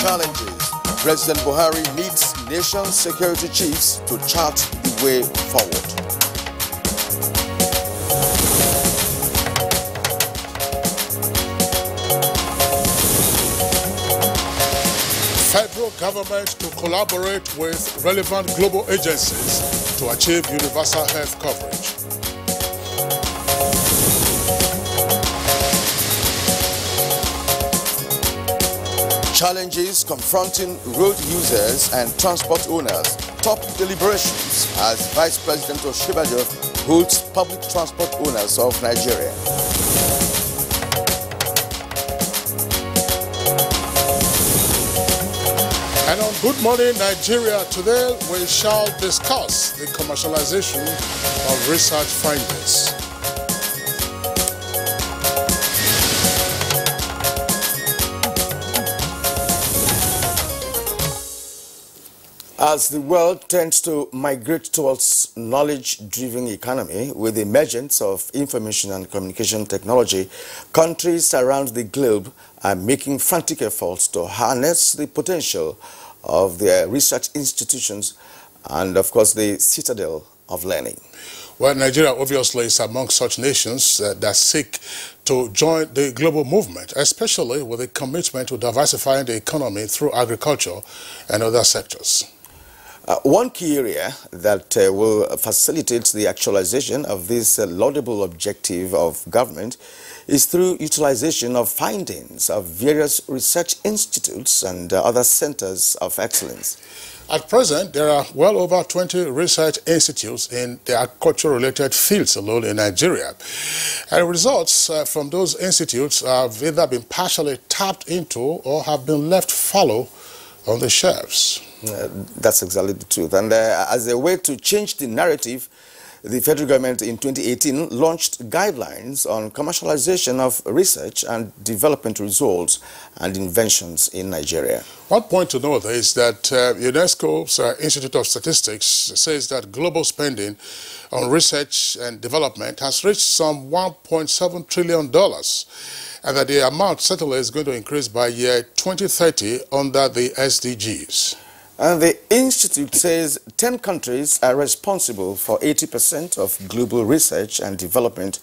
challenges. President Buhari needs nation security chiefs to chart the way forward. Federal government to collaborate with relevant global agencies to achieve universal health coverage. Challenges confronting road users and transport owners. Top deliberations as Vice President Oshibajo holds public transport owners of Nigeria. And on Good Morning Nigeria today, we shall discuss the commercialization of research findings. As the world tends to migrate towards knowledge-driven economy with the emergence of information and communication technology, countries around the globe are making frantic efforts to harness the potential of their research institutions and, of course, the citadel of learning. Well, Nigeria obviously is among such nations that seek to join the global movement, especially with a commitment to diversifying the economy through agriculture and other sectors. One key area that will facilitate the actualization of this laudable objective of government is through utilization of findings of various research institutes and other centers of excellence. At present, there are well over 20 research institutes in the agriculture-related fields alone in Nigeria. And results from those institutes have either been partially tapped into or have been left fallow on the shelves. That's exactly the truth. And as a way to change the narrative, the federal government in 2018 launched guidelines on commercialization of research and development results and inventions in Nigeria. One point to note is that UNESCO's Institute of Statistics says that global spending on research and development has reached some $1.7 trillion. And that the amount certainly is going to increase by year 2030 under the SDGs. And the Institute says 10 countries are responsible for 80% of global research and development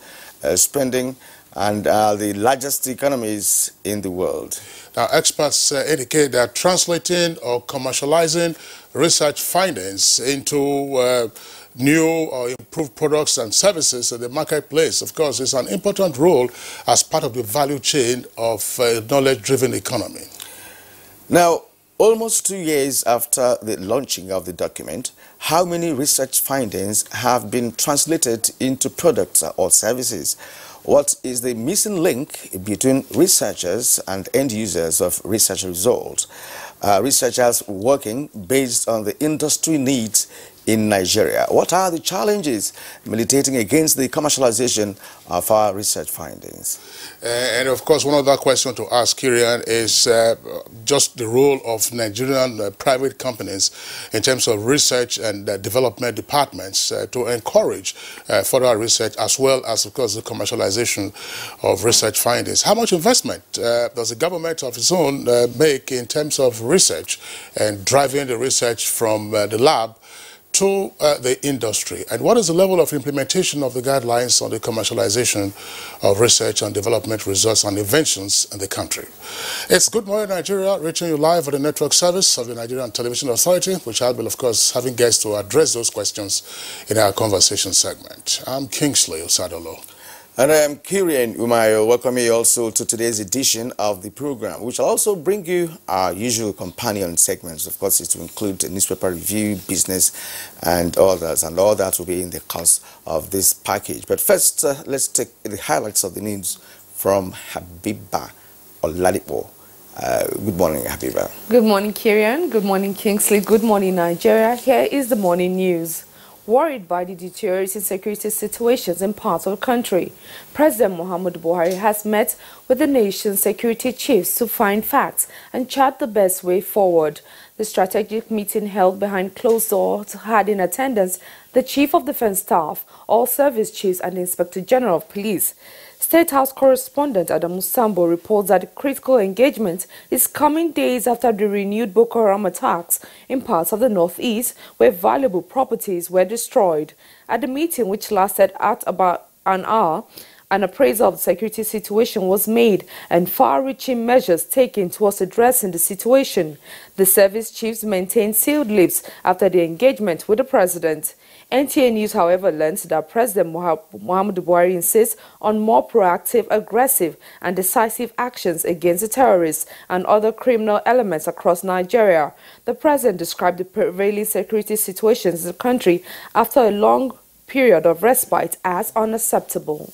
spending and are the largest economies in the world. Now, experts indicate that translating or commercializing research findings into new or improved products and services in the marketplace, of course, is an important role as part of the value chain of a knowledge-driven economy. Now, almost 2 years after the launching of the document, how many research findings have been translated into products or services? What is the missing link between researchers and end users of research results? Researchers working based on the industry needs in Nigeria. What are the challenges militating against the commercialization of our research findings? And of course, one other question to ask, Kirian, is just the role of Nigerian private companies in terms of research and development departments to encourage further research as well as, of course, the commercialization of research findings. How much investment does the government of its own make in terms of research and driving the research from the lab to the industry? And what is the level of implementation of the guidelines on the commercialization of research and development results and inventions in the country? It's Good Morning Nigeria, reaching you live on the network service of the Nigerian Television Authority, which I will, of course, having guests to address those questions in our conversation segment. I'm Kingsley Osadolo. And I am Kirian Umayo, welcoming you also to today's edition of the program, which will also bring you our usual companion segments. Of course, it will include a newspaper review, business, and others. And all that will be in the course of this package. But first, let's take the highlights of the news from Habiba Oladipo. Good morning, Habiba. Good morning, Kirian. Good morning, Kingsley. Good morning, Nigeria. Here is the morning news. Worried by the deteriorating security situations in parts of the country, President Muhammadu Buhari has met with the nation's security chiefs to find facts and chart the best way forward. The strategic meeting held behind closed doors had in attendance the Chief of Defense Staff, all service chiefs and the Inspector General of Police. State House correspondent Adamu Sambo reports that the critical engagement is coming days after the renewed Boko Haram attacks in parts of the northeast where valuable properties were destroyed. At the meeting, which lasted at about an hour, an appraisal of the security situation was made and far-reaching measures taken towards addressing the situation. The service chiefs maintained sealed lips after the engagement with the president. NTA News, however, learned that President Muhammadu Buhari insists on more proactive, aggressive and decisive actions against the terrorists and other criminal elements across Nigeria. The president described the prevailing security situations in the country after a long period of respite as unacceptable.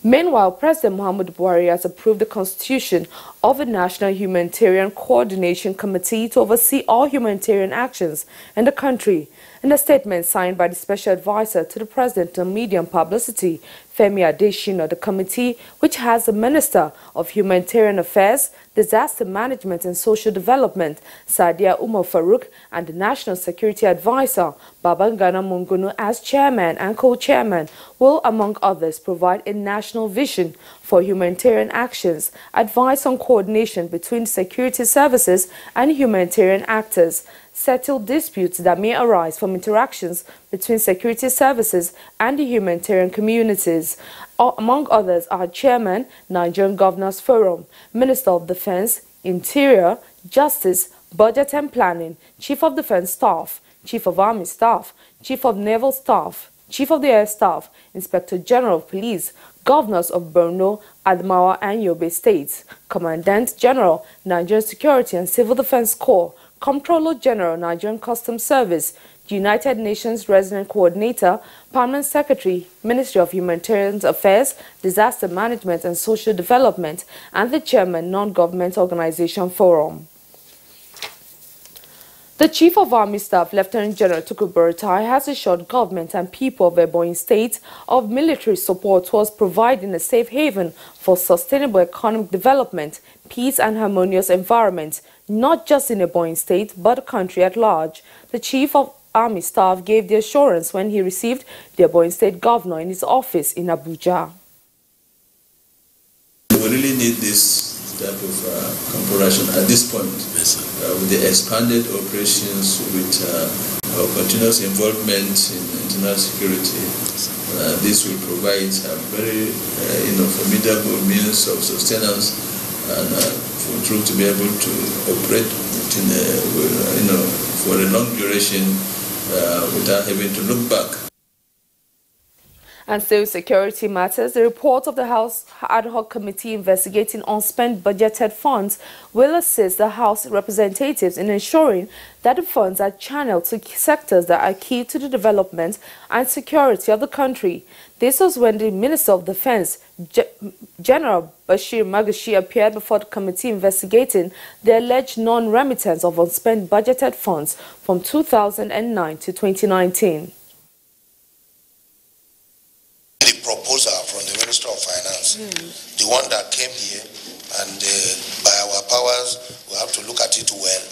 Meanwhile, President Muhammadu Buhari has approved the constitution of a National Humanitarian Coordination Committee to oversee all humanitarian actions in the country. In a statement signed by the Special Advisor to the President on Media and Publicity, Femi Adesina, the committee, which has the Minister of Humanitarian Affairs, Disaster Management and Social Development, Sadia Umar Farouk, and the National Security Advisor, Babangana Mungono, as chairman and co-chairman, will, among others, provide a national vision for humanitarian actions, advice on coordination between security services and humanitarian actors, settle disputes that may arise from interactions between security services and the humanitarian communities. Among others are Chairman, Nigerian Governors Forum, Minister of Defense, Interior, Justice, Budget and Planning, Chief of Defense Staff, Chief of Army Staff, Chief of Naval Staff, Chief of the Air Staff, Inspector General of Police, Governors of Borno, Adamawa and Yobe States, Commandant General, Nigerian Security and Civil Defense Corps, Comptroller General, Nigerian Customs Service, United Nations Resident Coordinator, Permanent Secretary, Ministry of Humanitarian Affairs, Disaster Management and Social Development, and the Chairman, Non-Government Organization Forum. The Chief of Army Staff, Lieutenant General Tukur Buratai, has assured government and people of Ebonyi State of military support towards providing a safe haven for sustainable economic development, peace and harmonious environment, not just in Ebonyi State, but the country at large. The Chief of Army Staff gave the assurance when he received the Ebonyi State Governor in his office in Abuja. We really need this type of cooperation at this point, with the expanded operations, with our continuous involvement in international security. This will provide a very formidable means of sustenance and for troops to be able to operate for a long duration without having to look back. And still security matters, the report of the House Ad Hoc Committee investigating unspent budgeted funds will assist the House representatives in ensuring that the funds are channeled to sectors that are key to the development and security of the country. This was when the Minister of Defense, General Bashir Magashi, appeared before the committee investigating the alleged non-remittance of unspent budgeted funds from 2009 to 2019. Proposal from the Minister of Finance, the one that came here, and by our powers, we have to look at it well,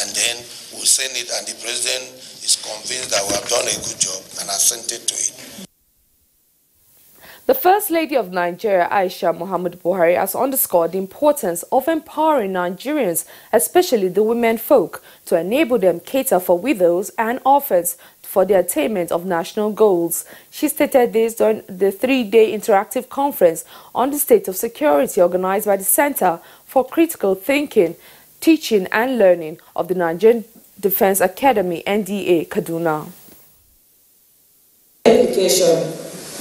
and then we'll send it, and the President is convinced that we have done a good job and assented to it. The First Lady of Nigeria, Aisha Muhammadu Buhari, has underscored the importance of empowering Nigerians, especially the women folk, to enable them cater for widows and orphans for the attainment of national goals. She stated this during the three-day interactive conference on the state of security organized by the Center for Critical Thinking, Teaching and Learning of the Nigerian Defense Academy, NDA, Kaduna. Education,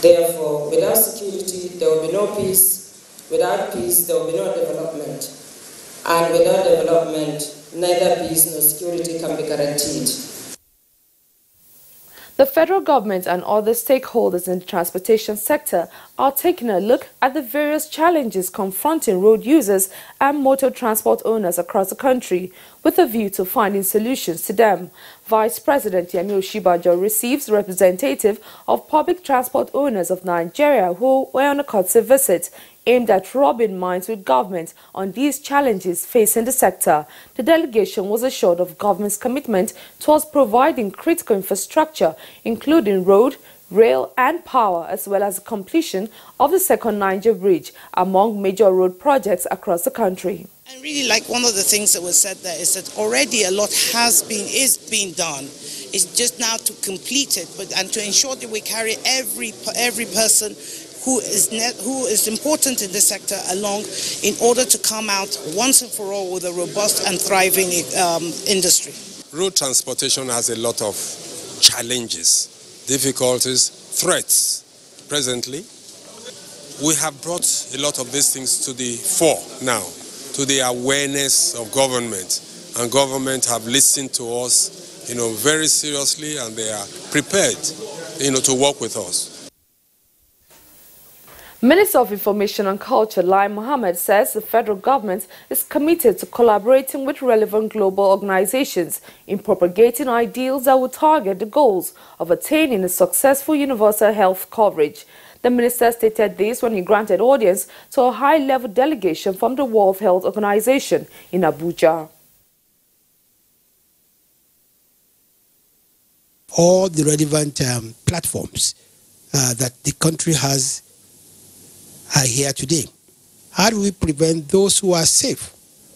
therefore, without security, there will be no peace. Without peace, there will be no development. And without development, neither peace nor security can be guaranteed. The federal government and other stakeholders in the transportation sector are taking a look at the various challenges confronting road users and motor transport owners across the country, with a view to finding solutions to them. Vice President Yemi Oshibajo receives representatives of public transport owners of Nigeria who were on a courtesy visit aimed at rubbing minds with government on these challenges facing the sector. The delegation was assured of government's commitment towards providing critical infrastructure, including road, rail and power, as well as the completion of the second Niger Bridge, among major road projects across the country. And really, like one of the things that was said there is that already a lot is being done. It's just now to complete it, and to ensure that we carry every person who is important in this sector along, in order to come out once and for all with a robust and thriving industry. Road transportation has a lot of challenges, difficulties, threats. Presently, we have brought a lot of these things to the fore now, to the awareness of government, and government have listened to us, very seriously, and they are prepared, to work with us. Minister of Information and Culture, Lai Mohammed, says the federal government is committed to collaborating with relevant global organizations in propagating ideals that will target the goals of attaining a successful universal health coverage. The minister stated this when he granted audience to a high-level delegation from the World Health Organization in Abuja. All the relevant platforms that the country has are here today. How do we prevent those who are safe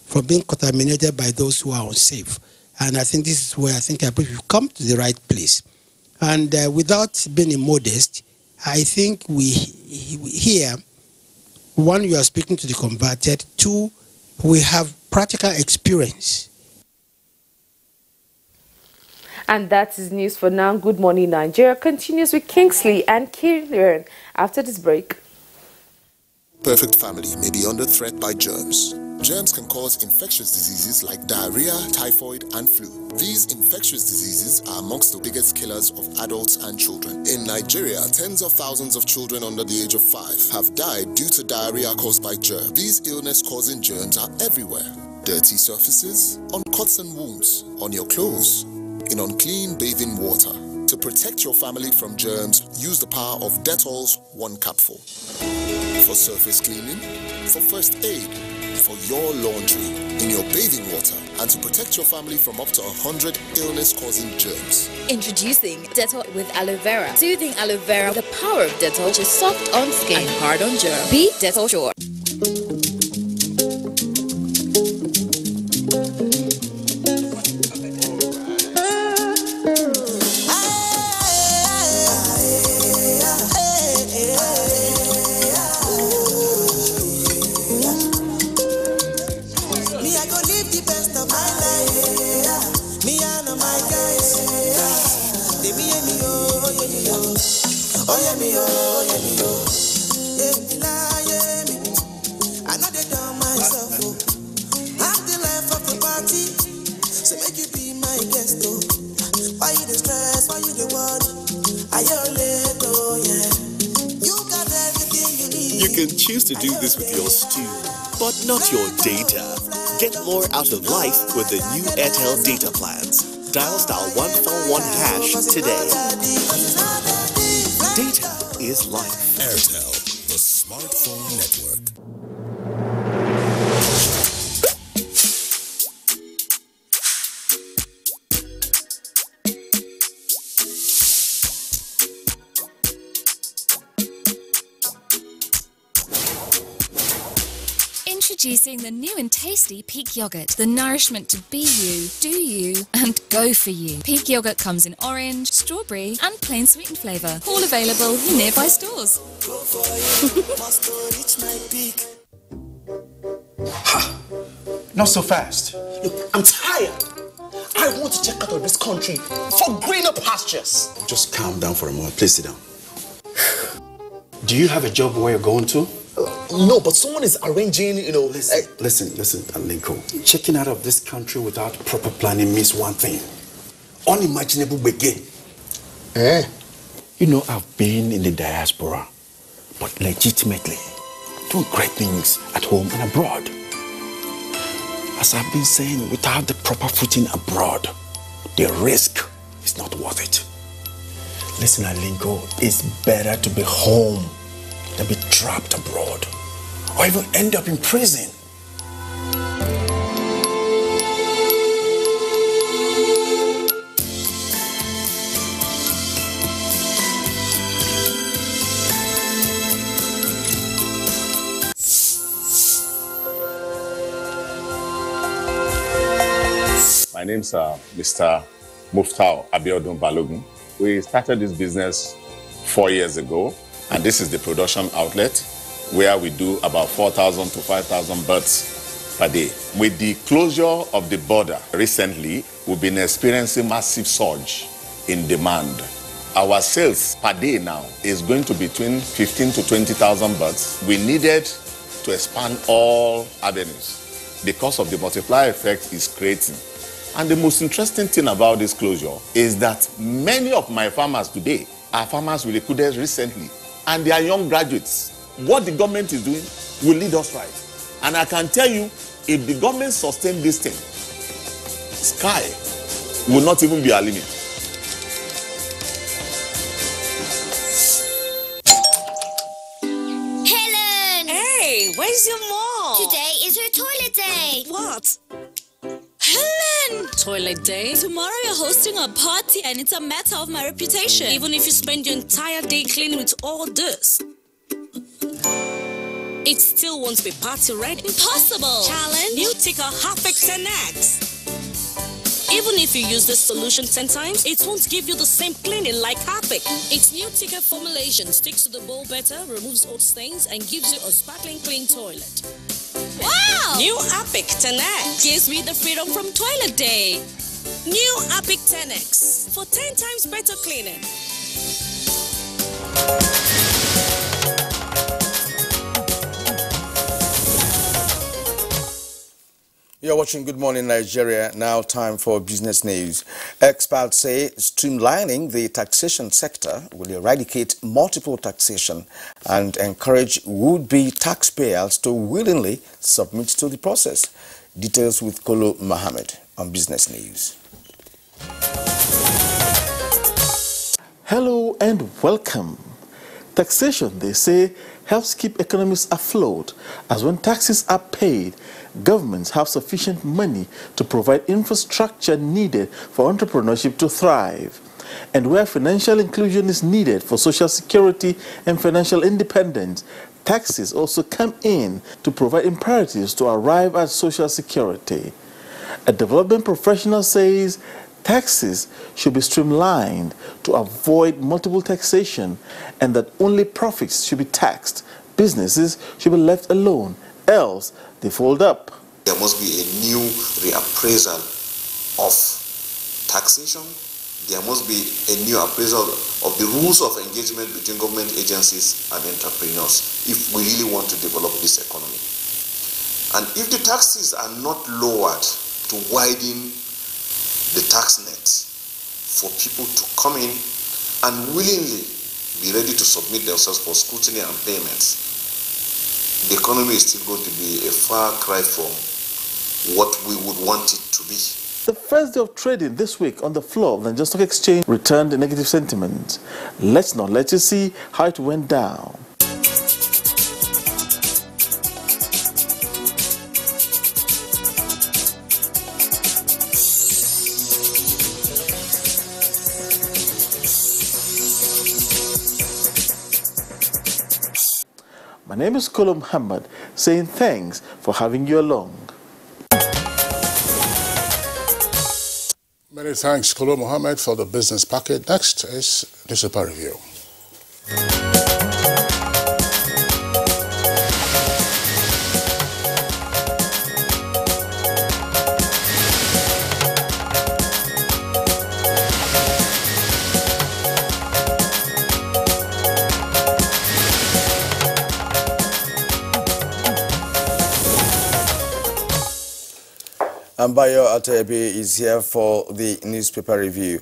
from being contaminated by those who are unsafe? And I think this is where I think we've come to the right place. And without being immodest, I think we here, one, you are speaking to the converted, two, we have practical experience. And that is news for now. Good Morning Nigeria continues with Kingsley and Kieran after this break. Perfect family may be under threat by germs. Germs can cause infectious diseases like diarrhea, typhoid, and flu. These infectious diseases are amongst the biggest killers of adults and children. In Nigeria, tens of thousands of children under the age of 5 have died due to diarrhea caused by germs. These illness-causing germs are everywhere. Dirty surfaces, on cuts and wounds, on your clothes, in unclean bathing water. To protect your family from germs, use the power of Dettol's 1 capful. For surface cleaning, for first aid, for your laundry, in your bathing water, and to protect your family from up to 100 illness-causing germs. Introducing Dettol with aloe vera. Soothing aloe vera, the power of Dettol, which is soft on skin and hard on germs. Be Dettol Sure. You can choose to do this with your stew, but not your data. Get more out of life with the new Airtel data plans. Dial *141# today. Data is life. Airtel, the smartphone network. Introducing the new and tasty Peak Yogurt. The nourishment to be you, do you, and go for you. Peak Yogurt comes in orange, strawberry, and plain sweetened flavour. All available in nearby stores. Not so fast. Look, I'm tired. I want to check out of this country for greener pastures. Just calm down for a moment. Please sit down. Do you have a job where you're going to? No, but someone is arranging, Listen, Alinko. Checking out of this country without proper planning means one thing. Unimaginable begin. I've been in the diaspora, but legitimately doing great things at home and abroad. As I've been saying, without the proper footing abroad, the risk is not worth it. Listen, Alinko, it's better to be home than be trapped abroad, or even end up in prison. My name's Mr. Muftau Abiodun Balogun. We started this business 4 years ago, and this is the production outlet where we do about 4,000 to 5,000 birds per day. With the closure of the border recently, we've been experiencing massive surge in demand. Our sales per day now is going to be between 15 to 20,000 birds. We needed to expand all avenues because of the multiplier effect it's creating. And the most interesting thing about this closure is that many of my farmers today are farmers we recruited recently, and they are young graduates. What the government is doing will lead us right. And I can tell you, if the government sustains this thing, sky will not even be our limit. Helen! Hey, where's your mom? Today is her toilet day. What? Helen! Toilet day? Tomorrow you're hosting a party and it's a matter of my reputation. Even if you spend your entire day cleaning with all this, it still won't be party ready. Impossible! Challenge? New Ticker Harpic 10X. Even if you use this solution 10 times, it won't give you the same cleaning like Harpic. Its new Ticker formulation sticks to the bowl better, removes old stains, and gives you a sparkling clean toilet. Wow! New Harpic 10X gives me the freedom from toilet day. New Harpic 10X for 10 times better cleaning. You're watching Good Morning Nigeria. Now time for business news. Experts say streamlining the taxation sector will eradicate multiple taxation and encourage would-be taxpayers to willingly submit to the process. Details with Kolo Mohammed on Business News. Hello and welcome. Taxation, they say, helps keep economies afloat, as when taxes are paid, governments have sufficient money to provide infrastructure needed for entrepreneurship to thrive. And where financial inclusion is needed for social security and financial independence, taxes also come in to provide imperatives to arrive at social security. A development professional says taxes should be streamlined to avoid multiple taxation, and that only profits should be taxed. Businesses should be left alone, else they fold up. There must be a new reappraisal of taxation. There must be a new appraisal of the rules of engagement between government agencies and entrepreneurs if we really want to develop this economy. And if the taxes are not lowered to widen the tax net for people to come in and willingly be ready to submit themselves for scrutiny and payments, the economy is still going to be a far cry from what we would want it to be. The first day of trading this week on the floor of the Nigerian Stock Exchange returned a negative sentiment. Let's not let you see how it went down. My name is Kolo Muhammad, saying thanks for having you along. Many thanks, Kolo Muhammad, for the business packet. Next is newspaper review. Bayo Atebe is here for the newspaper review.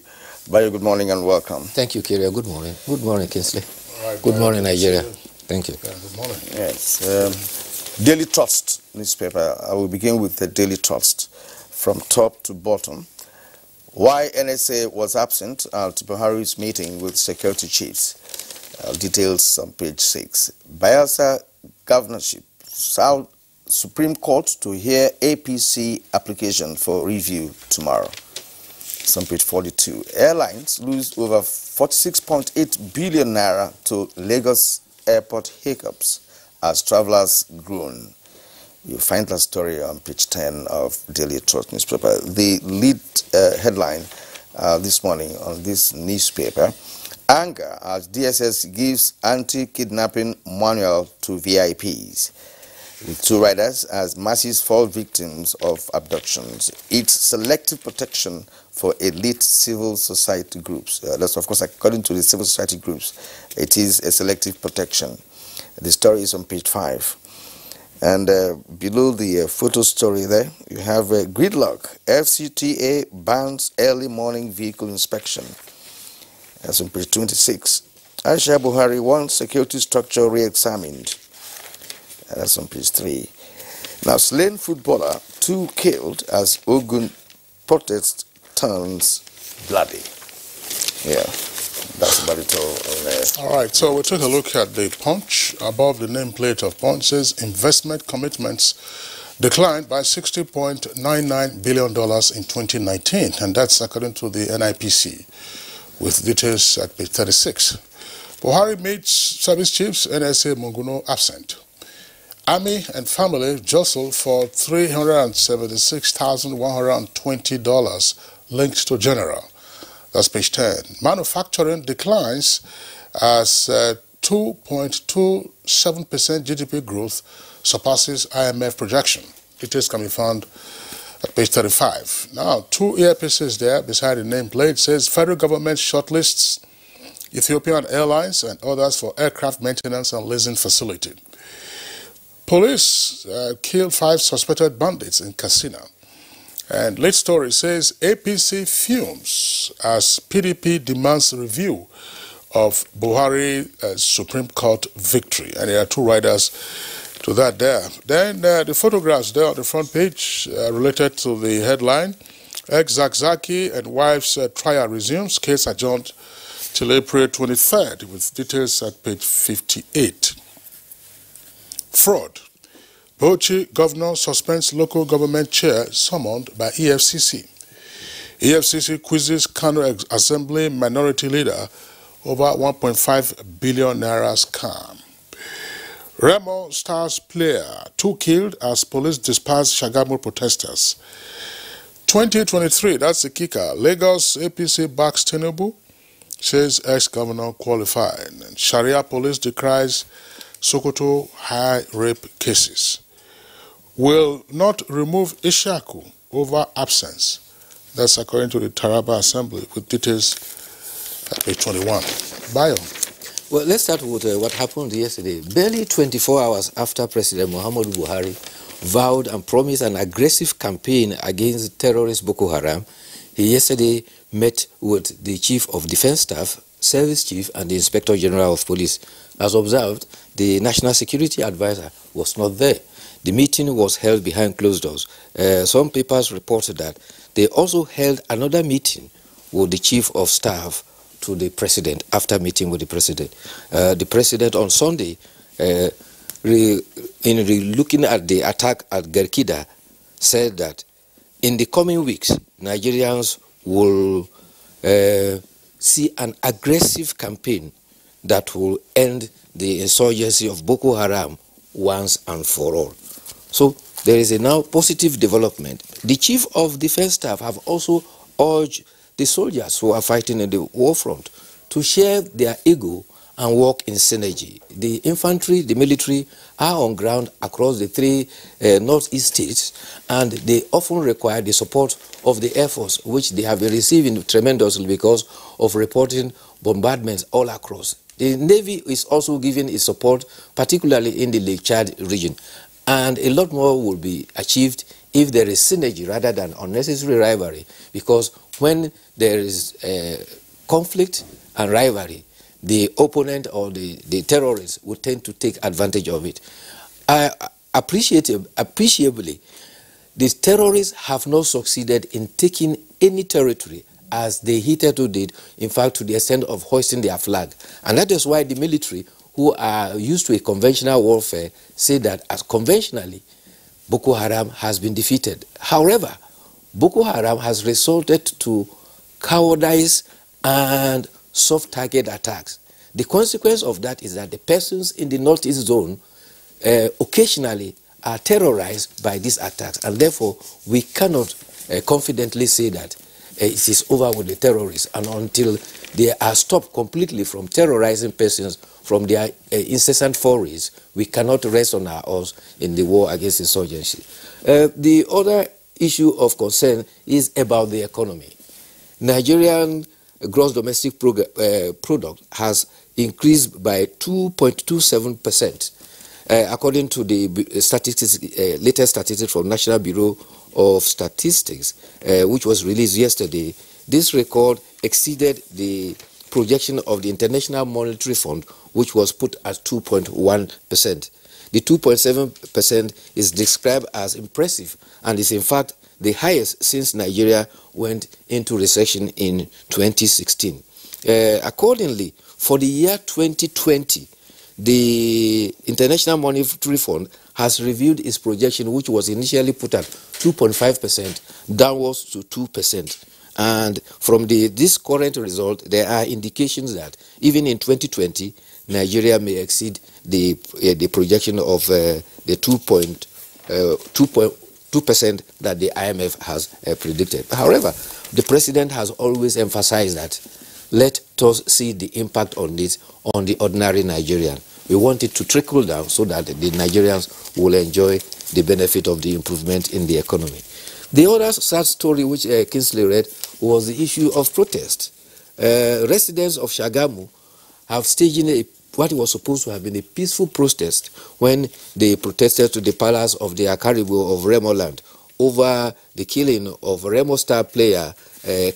Bayo, good morning and welcome. Thank you, Kyria. Good morning. Good morning, Kingsley. Right, good morning, Nigeria. Thank you. Yeah, good morning. Yes. Daily Trust newspaper. I will begin with the Daily Trust from top to bottom. Why NSA was absent at Buhari's meeting with security chiefs. Details on page 6. Bayelsa governorship. Supreme Court to hear APC application for review tomorrow. It's on page 42. Airlines lose over 46.8 billion naira to Lagos airport hiccups as travelers groan. You find that story on page 10 of Daily Trust newspaper. The lead headline this morning on this newspaper: anger as DSS gives anti-kidnapping manual to VIPs. With 2 riders as masses fall victims of abductions. It's selective protection for elite civil society groups. That's, of course, according to the civil society groups. It is a selective protection. The story is on page 5. And below the photo story there, you have gridlock. FCTA bans early morning vehicle inspection. That's on page 26. Aisha Buhari wants security structure re-examined. That's on page 3. Now, slain footballer, 2 killed as Ogun protest turns bloody. Yeah, that's about it all. All right, so we'll take a look at the Punch. Above the nameplate of Punch says investment commitments declined by $60.99 billion in 2019, and that's according to the NIPC, with details at page 36. Buhari meets service chiefs, NSA Munguno absent. Army and family jostled for $376,120 linked to general. That's page 10. Manufacturing declines as 2.27% GDP growth surpasses IMF projection. Details can be found at page 35. Now, 2 earpieces there beside the nameplate says federal government shortlists Ethiopian Airlines and others for aircraft maintenance and leasing facility. Police killed 5 suspected bandits in Katsina. And late story says APC fumes as PDP demands review of Buhari Supreme Court victory. And there are 2 riders to that there. Then the photographs there on the front page related to the headline. Ex-Zakzaki and wife's trial resumes. Case adjourned till April 23rd, with details at page 58. Fraud. Bauchi governor suspends local government chair summoned by EFCC. EFCC quizzes Kano Assembly minority leader over 1.5 billion naira scam. Remo Stars player, 2 killed as police dispersed Shagamu protesters. 2023, that's the kicker. Lagos APC backs Tinubu, says ex-governor qualified. And Sharia police decries Sokoto high rape cases. Will not remove Ishaku over absence. That's according to the Taraba Assembly, with details at page 21. Bio. Well, let's start with what happened yesterday. Barely 24 hours after President Muhammadu Buhari vowed and promised an aggressive campaign against terrorist Boko Haram, he yesterday met with the Chief of Defense Staff, Service Chief, and the Inspector General of Police. As observed, the National Security Advisor was not there. The meeting was held behind closed doors. Some papers reported that they also held another meeting with the Chief of Staff to the President after meeting with the President. The President on Sunday, looking at the attack at Gerkida, said that in the coming weeks, Nigerians will see an aggressive campaign that will end the insurgency of Boko Haram once and for all. So there is a now positive development. The Chief of Defense Staff have also urged the soldiers who are fighting in the war front to share their ego and work in synergy. The infantry, the military are on ground across the 3 northeast states, and they often require the support of the Air Force, which they have been receiving tremendously because of reporting bombardments all across. The Navy is also giving its support, particularly in the Lake Chad region. And a lot more will be achieved if there is synergy rather than unnecessary rivalry, because when there is conflict and rivalry, the opponent or the terrorists would tend to take advantage of it. Appreciably, the terrorists have not succeeded in taking any territory as they hitherto did, in fact, to the extent of hoisting their flag. And that is why the military, who are used to a conventional warfare, say that as conventionally, Boko Haram has been defeated. However, Boko Haram has resorted to cowardice and soft target attacks. The consequence of that is that the persons in the northeast zone occasionally are terrorized by these attacks, and therefore we cannot confidently say that it is over with the terrorists, and until they are stopped completely from terrorizing persons from their incessant forays, we cannot rest on our oars in the war against insurgency. The other issue of concern is about the economy. Nigerian gross domestic product has increased by 2.27%, according to the latest statistics from National Bureau of Statistics, which was released yesterday. This record exceeded the projection of the International Monetary Fund, which was put at 2.1%. The 2.7% is described as impressive and is in fact the highest since Nigeria went into recession in 2016. Accordingly, for the year 2020, the International Monetary Fund has reviewed its projection, which was initially put at 2.5%, downwards to 2%. And from this current result, there are indications that even in 2020, Nigeria may exceed the projection of the 2% that the IMF has predicted. However, the president has always emphasized that let us see the impact on this on the ordinary Nigerian. We want it to trickle down so that the Nigerians will enjoy the benefit of the improvement in the economy. The other sad story which Kingsley read was the issue of protest. Residents of Shagamu have staged what was supposed to have been a peaceful protest when they protested to the palace of the Akaribo of Remo land over the killing of Remo star player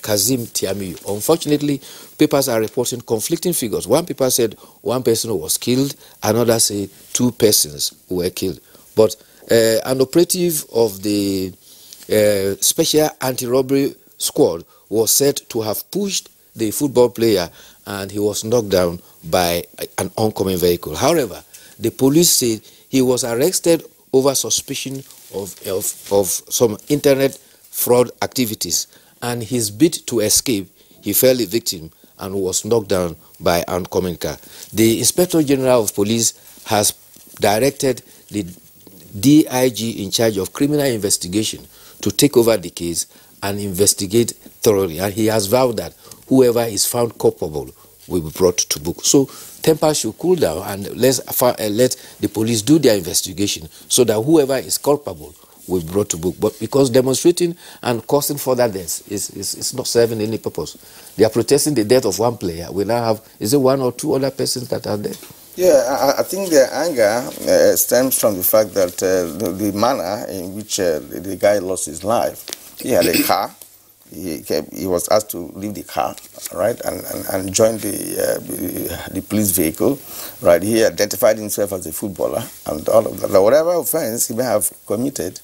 Kazim Tiamiyu. Unfortunately, papers are reporting conflicting figures. One paper said one person was killed, another said 2 persons were killed. But an operative of the Special Anti-Robbery Squad was said to have pushed the football player and he was knocked down by an oncoming vehicle. However, the police said he was arrested over suspicion of some internet fraud activities, and his bid to escape, he fell a victim and was knocked down by an oncoming car. The Inspector General of Police has directed the DIG in charge of criminal investigation to take over the case and investigate thoroughly, and he has vowed that whoever is found culpable will be brought to book. So tempers should cool down and let the police do their investigation so that whoever is culpable will be brought to book. But because demonstrating and causing further deaths is not serving any purpose. They are protesting the death of one player. We now have, is it 1 or 2 other persons that are dead? Yeah, I think their anger stems from the fact that the manner in which the guy lost his life. He had a car. He was asked to leave the car, right, and join the police vehicle, right. He identified himself as a footballer and all of that. Whatever offense he may have committed,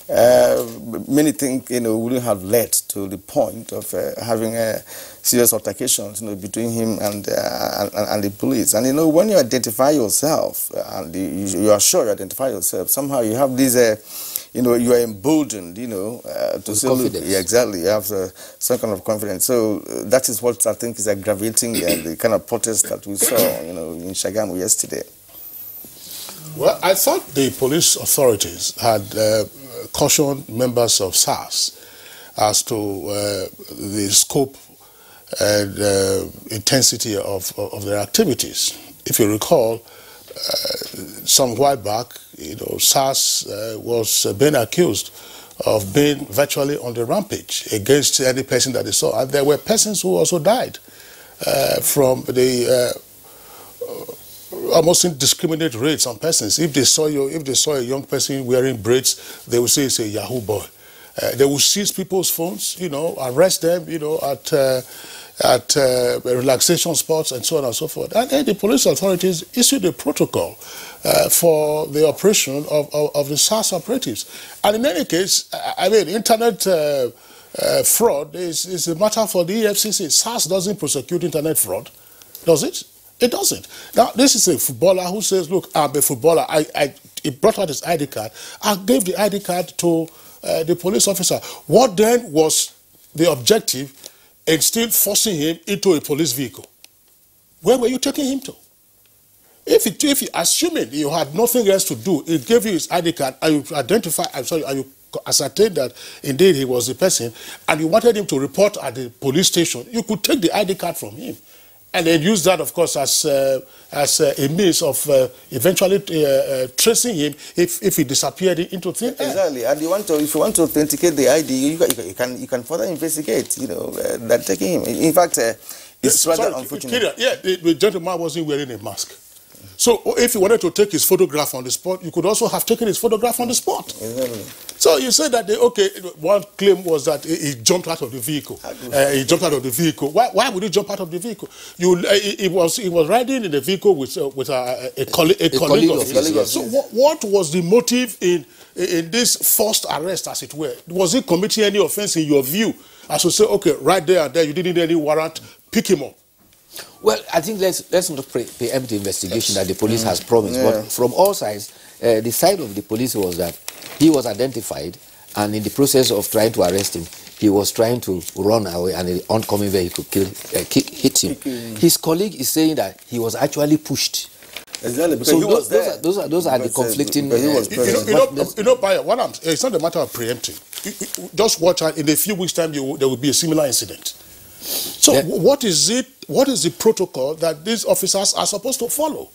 many think wouldn't have led to the point of having serious altercations, between him and the police. And when you identify yourself and you are sure you identify yourself, somehow you have these. You are emboldened, to say, look, yeah, exactly, you have some kind of confidence. So that is what I think is aggravating the kind of protest that we saw, in Shagamu yesterday. Well, I thought the police authorities had cautioned members of SARS as to the scope and intensity of their activities. If you recall, some while back, SARS was being accused of being virtually on the rampage against any person that they saw. And there were persons who also died from the almost indiscriminate raids on persons. If they saw a young person wearing braids, they would say it's a Yahoo boy. They would seize people's phones, arrest them, at relaxation spots and so on and so forth. And then the police authorities issued a protocol for the operation of the SARS operatives. And in any case, I mean, internet fraud is a matter for the EFCC. SARS doesn't prosecute internet fraud, does it? It doesn't. Now, this is a footballer who says, look, I'm a footballer. He brought out his ID card. I gave the ID card to the police officer. What then was the objective in still forcing him into a police vehicle? Where were you taking him to? assuming you had nothing else to do, it gave you his ID card, and you and you ascertained that indeed he was the person, and you wanted him to report at the police station, you could take the ID card from him, and then use that, of course, as a means of eventually tracing him if he disappeared into thin air. Exactly, and if you want to authenticate the ID, you can further investigate, that taking him. In fact, it's rather unfortunate. The gentleman wasn't wearing a mask. So if you wanted to take his photograph on the spot, you could also have taken his photograph on the spot. Exactly. So you said that, one claim was that he jumped out of the vehicle. He jumped out of the vehicle. Why would he jump out of the vehicle? He was riding in the vehicle with a colleague of his. So what was the motive in this forced arrest, as it were? Was he committing any offense in your view? As to say, okay, right there and there, you didn't need any warrant, pick him up. Well, I think let's not preempt the investigation that the police has promised. Yeah. But from all sides, the side of the police was that he was identified, and in the process of trying to arrest him, he was trying to run away, and the oncoming vehicle hit him. His colleague is saying that he was actually pushed. Exactly. So those are the conflicting. It's not a matter of preempting. Just watch out. In a few weeks' time, there will be a similar incident. So what is it? What is the protocol that these officers are supposed to follow?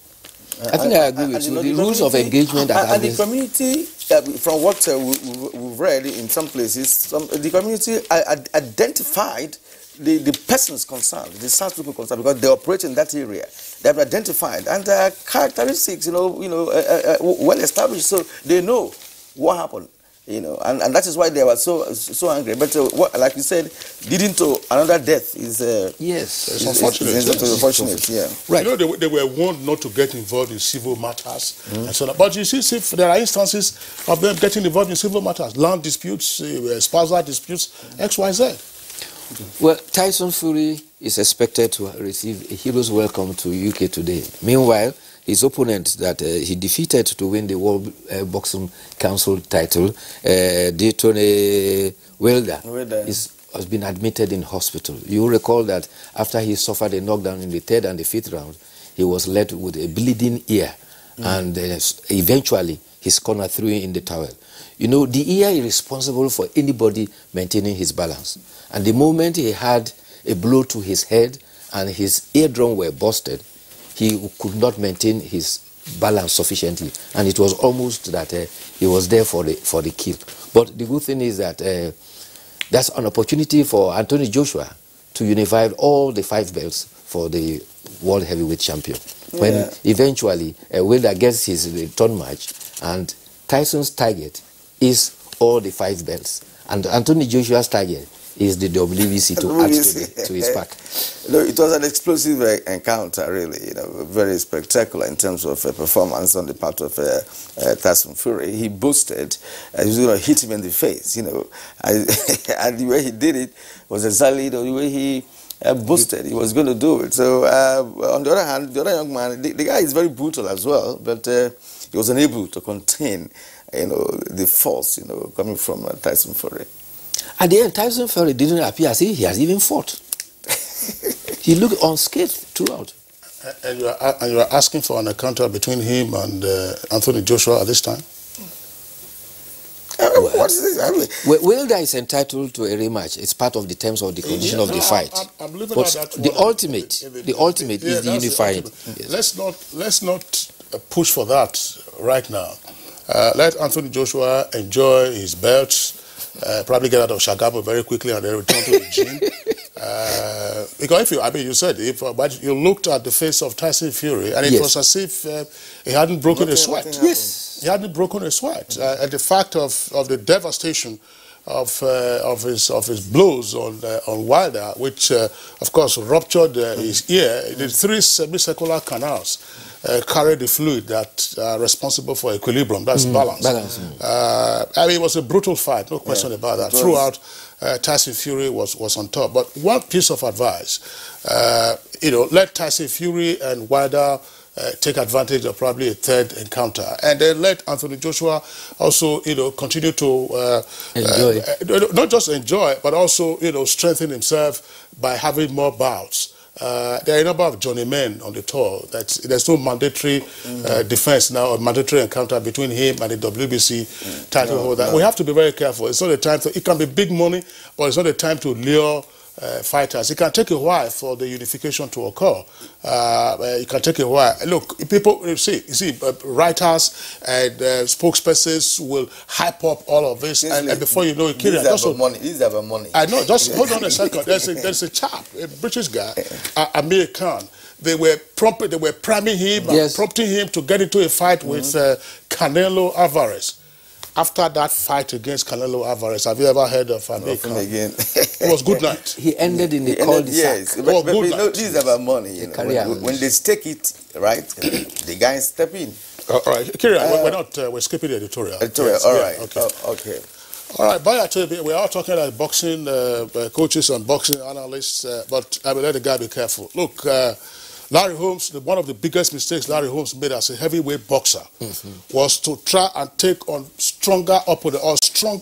I think I agree with you. The rules of engagement and the community, from what we've read in some places, the community identified the persons concerned, the South people concerned, because they operate in that area. They have identified, and their characteristics, well established, so they know what happened. And that is why they were so angry. But like you said, leading to another death is it's unfortunate. It's unfortunate, yeah. Right. They were warned not to get involved in civil matters and so on. But you see, there are instances of them getting involved in civil matters, land disputes, spousal disputes, XYZ. Well, Tyson Fury is expected to receive a hero's welcome to UK today. Meanwhile, his opponent that he defeated to win the World Boxing Council title, Deontay Wilder, has been admitted in hospital. You recall that after he suffered a knockdown in the 3rd and the 5th round, he was left with a bleeding ear, and eventually his corner threw him in the towel. The ear is responsible for anybody maintaining his balance. And the moment he had a blow to his head and his eardrum were busted, he could not maintain his balance sufficiently, and it was almost that he was there for the kill. But the good thing is that that's an opportunity for Anthony Joshua to unify all the 5 belts for the World Heavyweight Champion. When eventually Wilder gets his return match, and Tyson's target is all the 5 belts, and Anthony Joshua's target is the WBC to add to his pack. It was an explosive encounter, really, very spectacular in terms of performance on the part of Tyson Fury. He boasted he was going to hit him in the face, and the way he did it was exactly the way he boasted he was going to do it. So, on the other hand, the other young man, the guy is very brutal as well, but he was unable to contain, the force, coming from Tyson Fury. At the end, Tyson Fury didn't appear as if he has even fought. He looked unscathed throughout. And you are asking for an encounter between him and Anthony Joshua at this time? What is this? Wilder is entitled to a rematch. It's part of the terms of the condition of the fight. I'm leaving but that the ultimate is the unifying. Yes. Let's not push for that right now. Let Anthony Joshua enjoy his belts. Probably get out of Shagamu very quickly and then return to the gym. Because you said, but you looked at the face of Tyson Fury, and it was as if he hadn't broken a sweat. Yes, he hadn't broken a sweat. And the fact of the devastation of his blows on Wilder, which of course ruptured his ear, the 3 semicircular canals carried the fluid that are responsible for equilibrium. That's balance. It was a brutal fight, no question about that. Throughout, Tyson Fury was on top. But one piece of advice, let Tyson Fury and Wilder take advantage of probably a 3rd encounter, and then let Anthony Joshua also, continue to enjoy, not just enjoy, but also, strengthen himself by having more bouts. there are a number of journeymen on the tour. There's no mandatory defense now or mandatory encounter between him and the WBC title holder. We have to be very careful. It's not a time to, it can be big money, but it's not a time to lure fighters. It can take a while for the unification to occur. It can take a while. Look, people, you see, writers and spokespersons will hype up all of this, and before you know it, These are about money. These are about money. I know. Just hold on a second. There's a chap, a British guy, Amir Khan. They were priming him and prompting him to get into a fight with Canelo Alvarez. After that fight against Canelo Alvarez, have you ever heard of Amir Khan? Again. It was good night. He ended in the cul-de-sac. Yes, but you know, this is about money. You know. When they stake it, right, the guys step in. All right, Kieran, we're skipping the editorial. Yes, all right. Okay. Okay. All right, Baya, we are talking about boxing coaches and boxing analysts, but I will let the guy be careful. Look, Larry Holmes, one of the biggest mistakes Larry Holmes made as a heavyweight boxer was to try and take on strong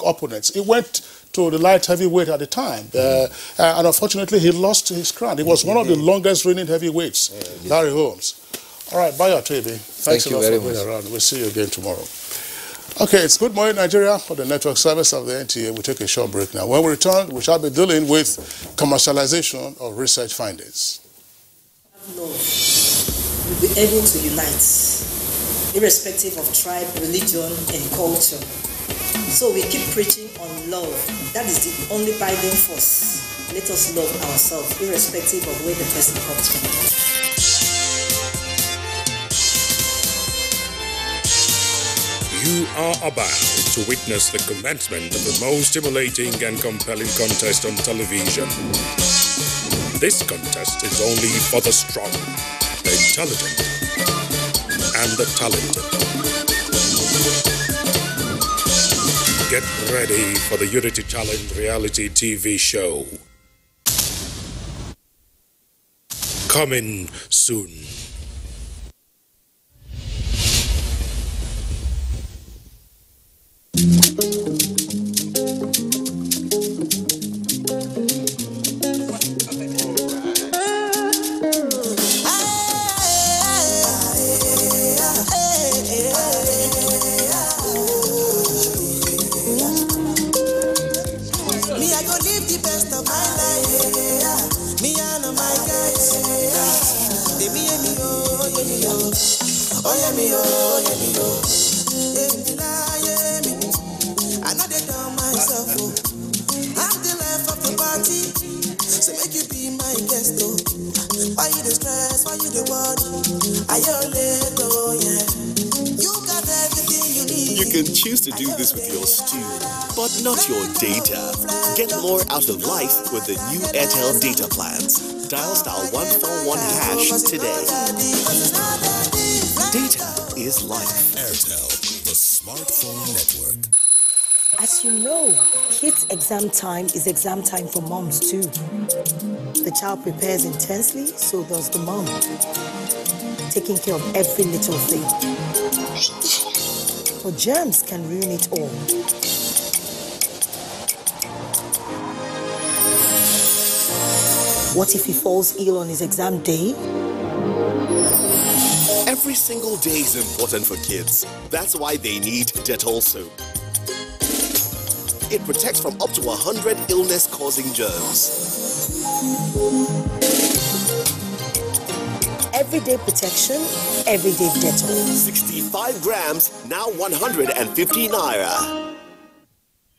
opponents. He went to the light heavyweight at the time, and unfortunately he lost his crown. He was one of the longest reigning heavyweights, Larry Holmes. All right, Baya Trebi, thanks a lot for being around. We'll see you again tomorrow. Okay, it's Good Morning Nigeria for the network service of the NTA. We'll take a short break now. When we return, we shall be dealing with commercialization of research findings. Love will be able to unite, irrespective of tribe, religion, and culture. So we keep preaching on love. That is the only binding force. Let us love ourselves, irrespective of where the person comes from. You are about to witness the commencement of the most stimulating and compelling contest on television. This contest is only for the strong, the intelligent, and the talented. Get ready for the Unity Challenge reality TV show. Coming soon. You can choose to do this with your stew, but not your data. Get more out of life with the new Airtel data plans. Dial *141# today. Data is life. Airtel, the smartphone network. As you know, kids' exam time is exam time for moms too. The child prepares intensely, so does the mom, taking care of every little thing. But germs can ruin it all. What if he falls ill on his exam day? Every single day is important for kids. That's why they need Dettol soap. It protects from up to 100 illness-causing germs. Everyday protection, everyday Dettol. 65 grams, now 150 naira.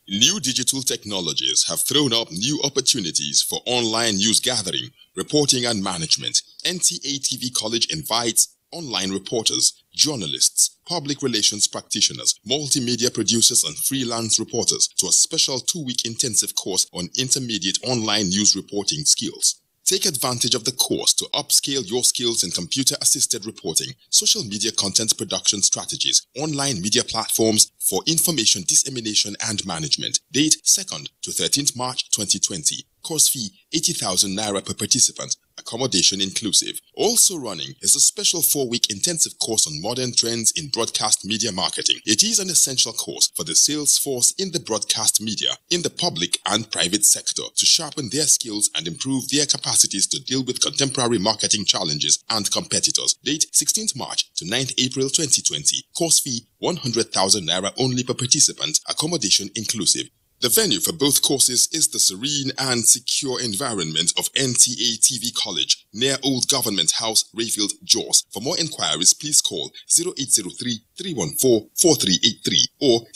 New digital technologies have thrown up new opportunities for online news gathering, reporting and management. NTA TV College invites online reporters, journalists, public relations practitioners, multimedia producers and freelance reporters to a special 2-week intensive course on intermediate online news reporting skills. Take advantage of the course to upscale your skills in computer-assisted reporting, social media content production strategies, online media platforms for information dissemination and management. Date 2nd to 13th March 2020. Course fee 80,000 naira per participant. accommodation inclusive. Also running is a special 4-week intensive course on modern trends in broadcast media marketing. It is an essential course for the sales force in the broadcast media, in the public and private sector, to sharpen their skills and improve their capacities to deal with contemporary marketing challenges and competitors. Date 16th March to 9th April 2020. Course fee 100,000 naira only per participant, accommodation inclusive. The venue for both courses is the serene and secure environment of NTA TV College near Old Government House, Rayfield, Jos. For more inquiries, please call 0803-314-4383 or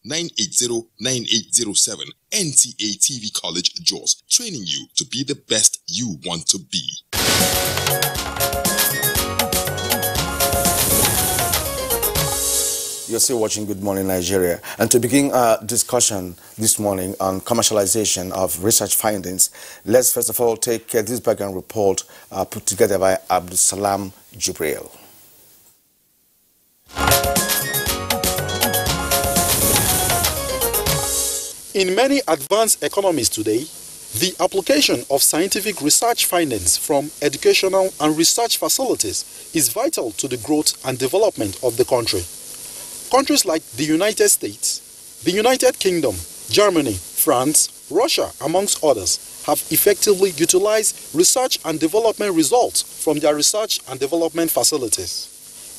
0806-980-9807. NTA TV College, Jos, training you to be the best you want to be. You're still watching Good Morning Nigeria. And to begin our discussion this morning on commercialization of research findings, let's first of all take this background report put together by Abdul Salam Jibril. In many advanced economies today, the application of scientific research findings from educational and research facilities is vital to the growth and development of the country. Countries like the United States, the United Kingdom, Germany, France, Russia, amongst others, have effectively utilized research and development results from their research and development facilities.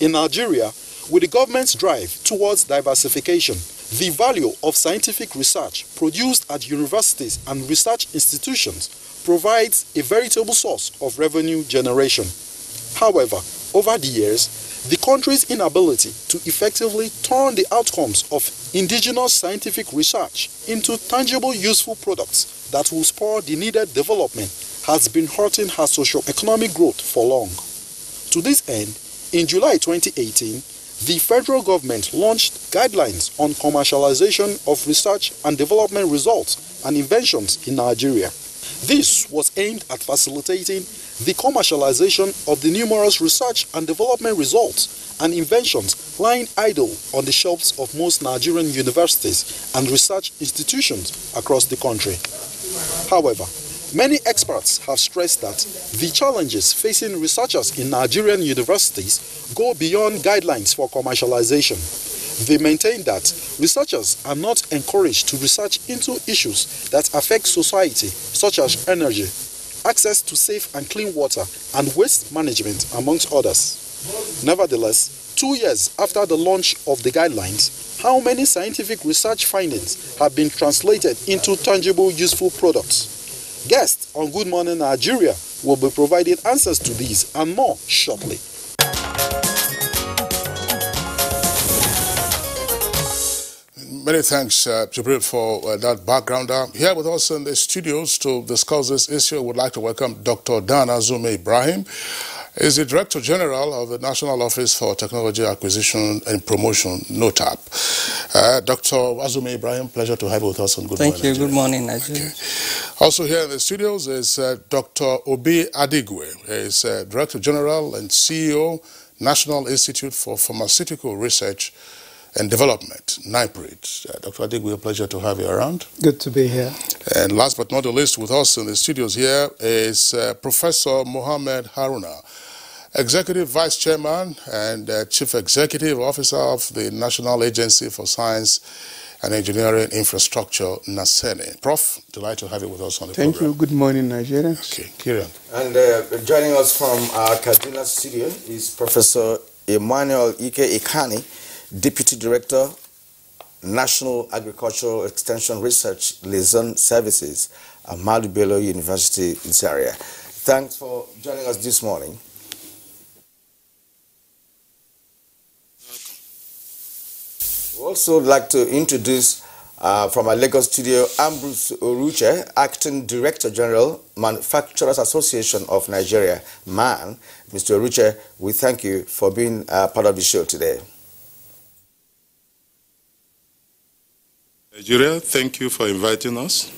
In Nigeria, with the government's drive towards diversification, the value of scientific research produced at universities and research institutions provides a veritable source of revenue generation. However, over the years, the country's inability to effectively turn the outcomes of indigenous scientific research into tangible, useful products that will spur the needed development has been hurting her socio-economic growth for long. To this end, in July 2018, the federal government launched guidelines on commercialization of research and development results and inventions in Nigeria. This was aimed at facilitating the commercialization of the numerous research and development results and inventions lying idle on the shelves of most Nigerian universities and research institutions across the country. However, many experts have stressed that the challenges facing researchers in Nigerian universities go beyond guidelines for commercialization. They maintain that researchers are not encouraged to research into issues that affect society, such as energy, access to safe and clean water, and waste management, amongst others. Nevertheless, 2 years after the launch of the guidelines, how many scientific research findings have been translated into tangible, useful products? Guests on Good Morning Nigeria will be providing answers to these and more shortly. Many thanks, Jibril, for that background. Here with us in the studios to discuss this issue, I would like to welcome Dr. Dan Azume Ibrahim. He's the Director General of the National Office for Technology Acquisition and Promotion, NOTAP. Dr. Azume Ibrahim, pleasure to have you with us on Good Morning Thank you. Nigeria. Good morning, Nigeria. Okay. Also here in the studios is Dr. Obi Adigwe. He's Director General and CEO, National Institute for Pharmaceutical Research and Development, NIPRID. Dr. Adigwe, a pleasure to have you around. Good to be here. And last but not the least, with us in the studios here is Professor Mohammed Haruna, Executive Vice Chairman and Chief Executive Officer of the National Agency for Science and Engineering Infrastructure, NASENE. Prof, delighted to have you with us on the program. Thank you. Good morning, Nigeria. Okay, Kieran. And joining us from our Kaduna studio is Professor Emmanuel Ike Ikani, Deputy Director, National Agricultural Extension Research Liaison Services at Ahmadu Bello University, Zaria. Thanks for joining us this morning. We also like to introduce from our Lagos studio, Ambrose Oruche, Acting Director General, Manufacturers Association of Nigeria, MAN. Mr. Oruche, we thank you for being part of the show today. Nigeria, thank you for inviting us.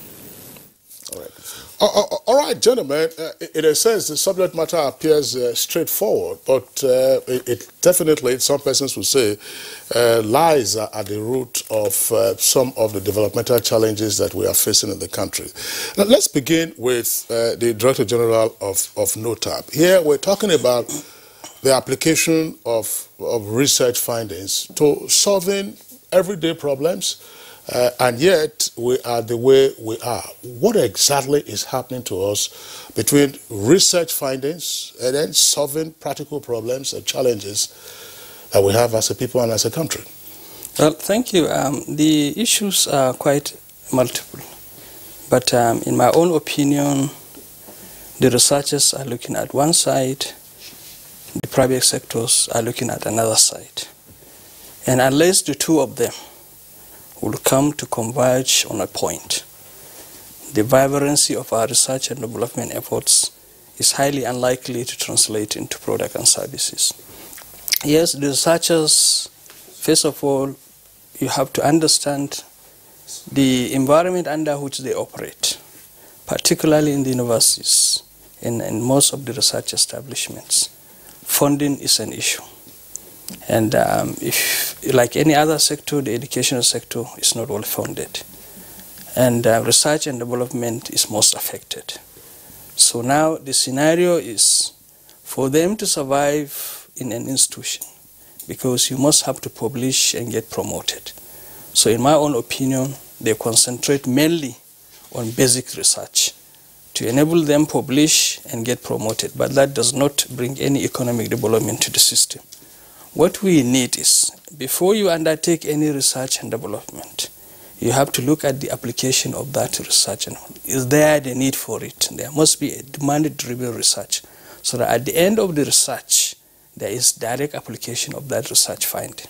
All right, gentlemen. In a sense, the subject matter appears straightforward, but it definitely, some persons would say, lies at the root of some of the developmental challenges that we are facing in the country. Now, let's begin with the Director General of NOTAP. Here, we're talking about the application of research findings to solving everyday problems. And yet, we are the way we are. What exactly is happening to us between research findings and then solving practical problems and challenges that we have as a people and as a country? Well, thank you. The issues are quite multiple. But in my own opinion, the researchers are looking at one side, the private sectors are looking at another side. And unless the two of them will come to converge on a point, the vibrancy of our research and development efforts is highly unlikely to translate into products and services. Yes, the researchers, first of all, you have to understand the environment under which they operate, particularly in the universities and in most of the research establishments. Funding is an issue. And if, like any other sector, the educational sector is not well funded. And research and development is most affected. So now the scenario is for them to survive in an institution, because you must have to publish and get promoted. So in my own opinion, they concentrate mainly on basic research to enable them publish and get promoted, but that does not bring any economic development to the system. What we need is, before you undertake any research and development, you have to look at the application of that research. And is there the need for it? There must be a demand-driven research, so that at the end of the research, there is direct application of that research finding.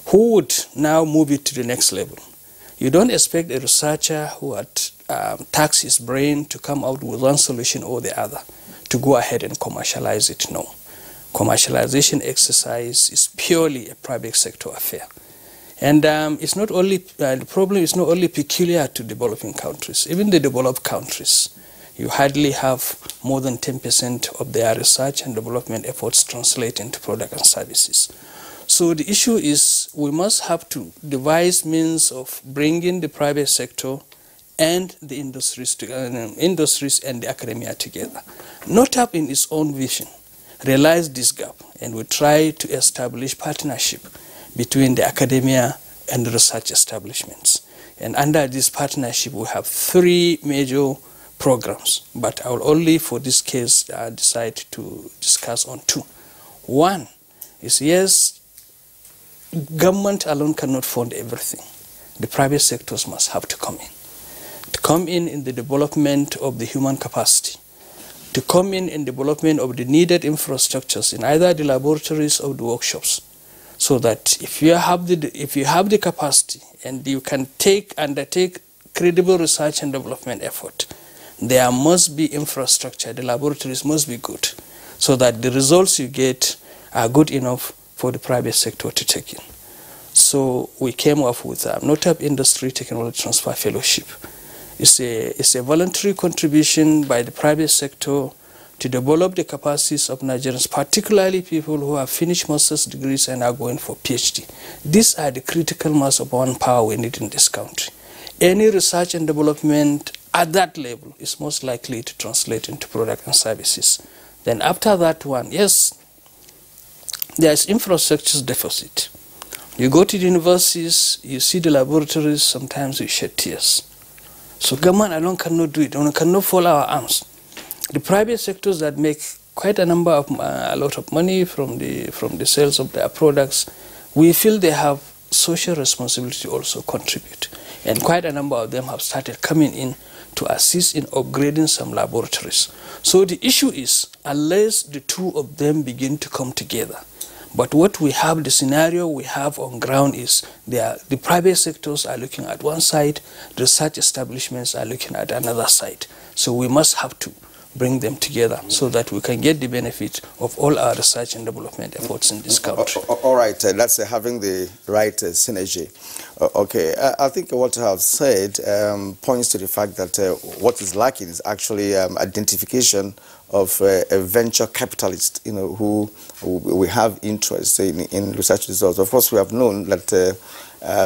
Who would now move it to the next level? You don't expect a researcher who had taxed his brain to come out with one solution or the other to go ahead and commercialize it. No. Commercialization exercise is purely a private sector affair. And it's not only, the problem is not only peculiar to developing countries. Even the developed countries, you hardly have more than 10% of their research and development efforts translate into products and services. So the issue is we must have to devise means of bringing the private sector and the industries and the academia together. NOTAP in its own vision realized this gap, and we try to establish partnership between the academia and the research establishments. And under this partnership, we have 3 major programs, but I will only for this case decide to discuss on 2. One is, yes, government alone cannot fund everything. The private sectors must have to come in the development of the human capacity, to come in development of the needed infrastructures in either the laboratories or the workshops, so that if you have the capacity and you can undertake credible research and development effort, there must be infrastructure. The laboratories must be good, so that the results you get are good enough for the private sector to take in. So we came up with NOTAP Industry Technology Transfer Fellowship. It's a voluntary contribution by the private sector to develop the capacities of Nigerians, particularly people who have finished master's degrees and are going for PhD. These are the critical mass of manpower we need in this country. Any research and development at that level is most likely to translate into products and services. Then after that one, yes, there is infrastructure deficit. You go to the universities, you see the laboratories, sometimes you shed tears. So government alone cannot do it, and cannot fold our arms. The private sectors that make quite a lot of money from the sales of their products, we feel they have social responsibility to also contribute. And quite a number of them have started coming in to assist in upgrading some laboratories. So the issue is, unless the two of them begin to come together, but what we have, the scenario we have on ground is the private sectors are looking at one side, the research establishments are looking at another side. So we must have to bring them together so that we can get the benefit of all our research and development efforts in this country. All right, that's having the right synergy. Okay, I think what I have said points to the fact that what is lacking is actually identification of a venture capitalist, who we have interest in research results. Of course, we have known that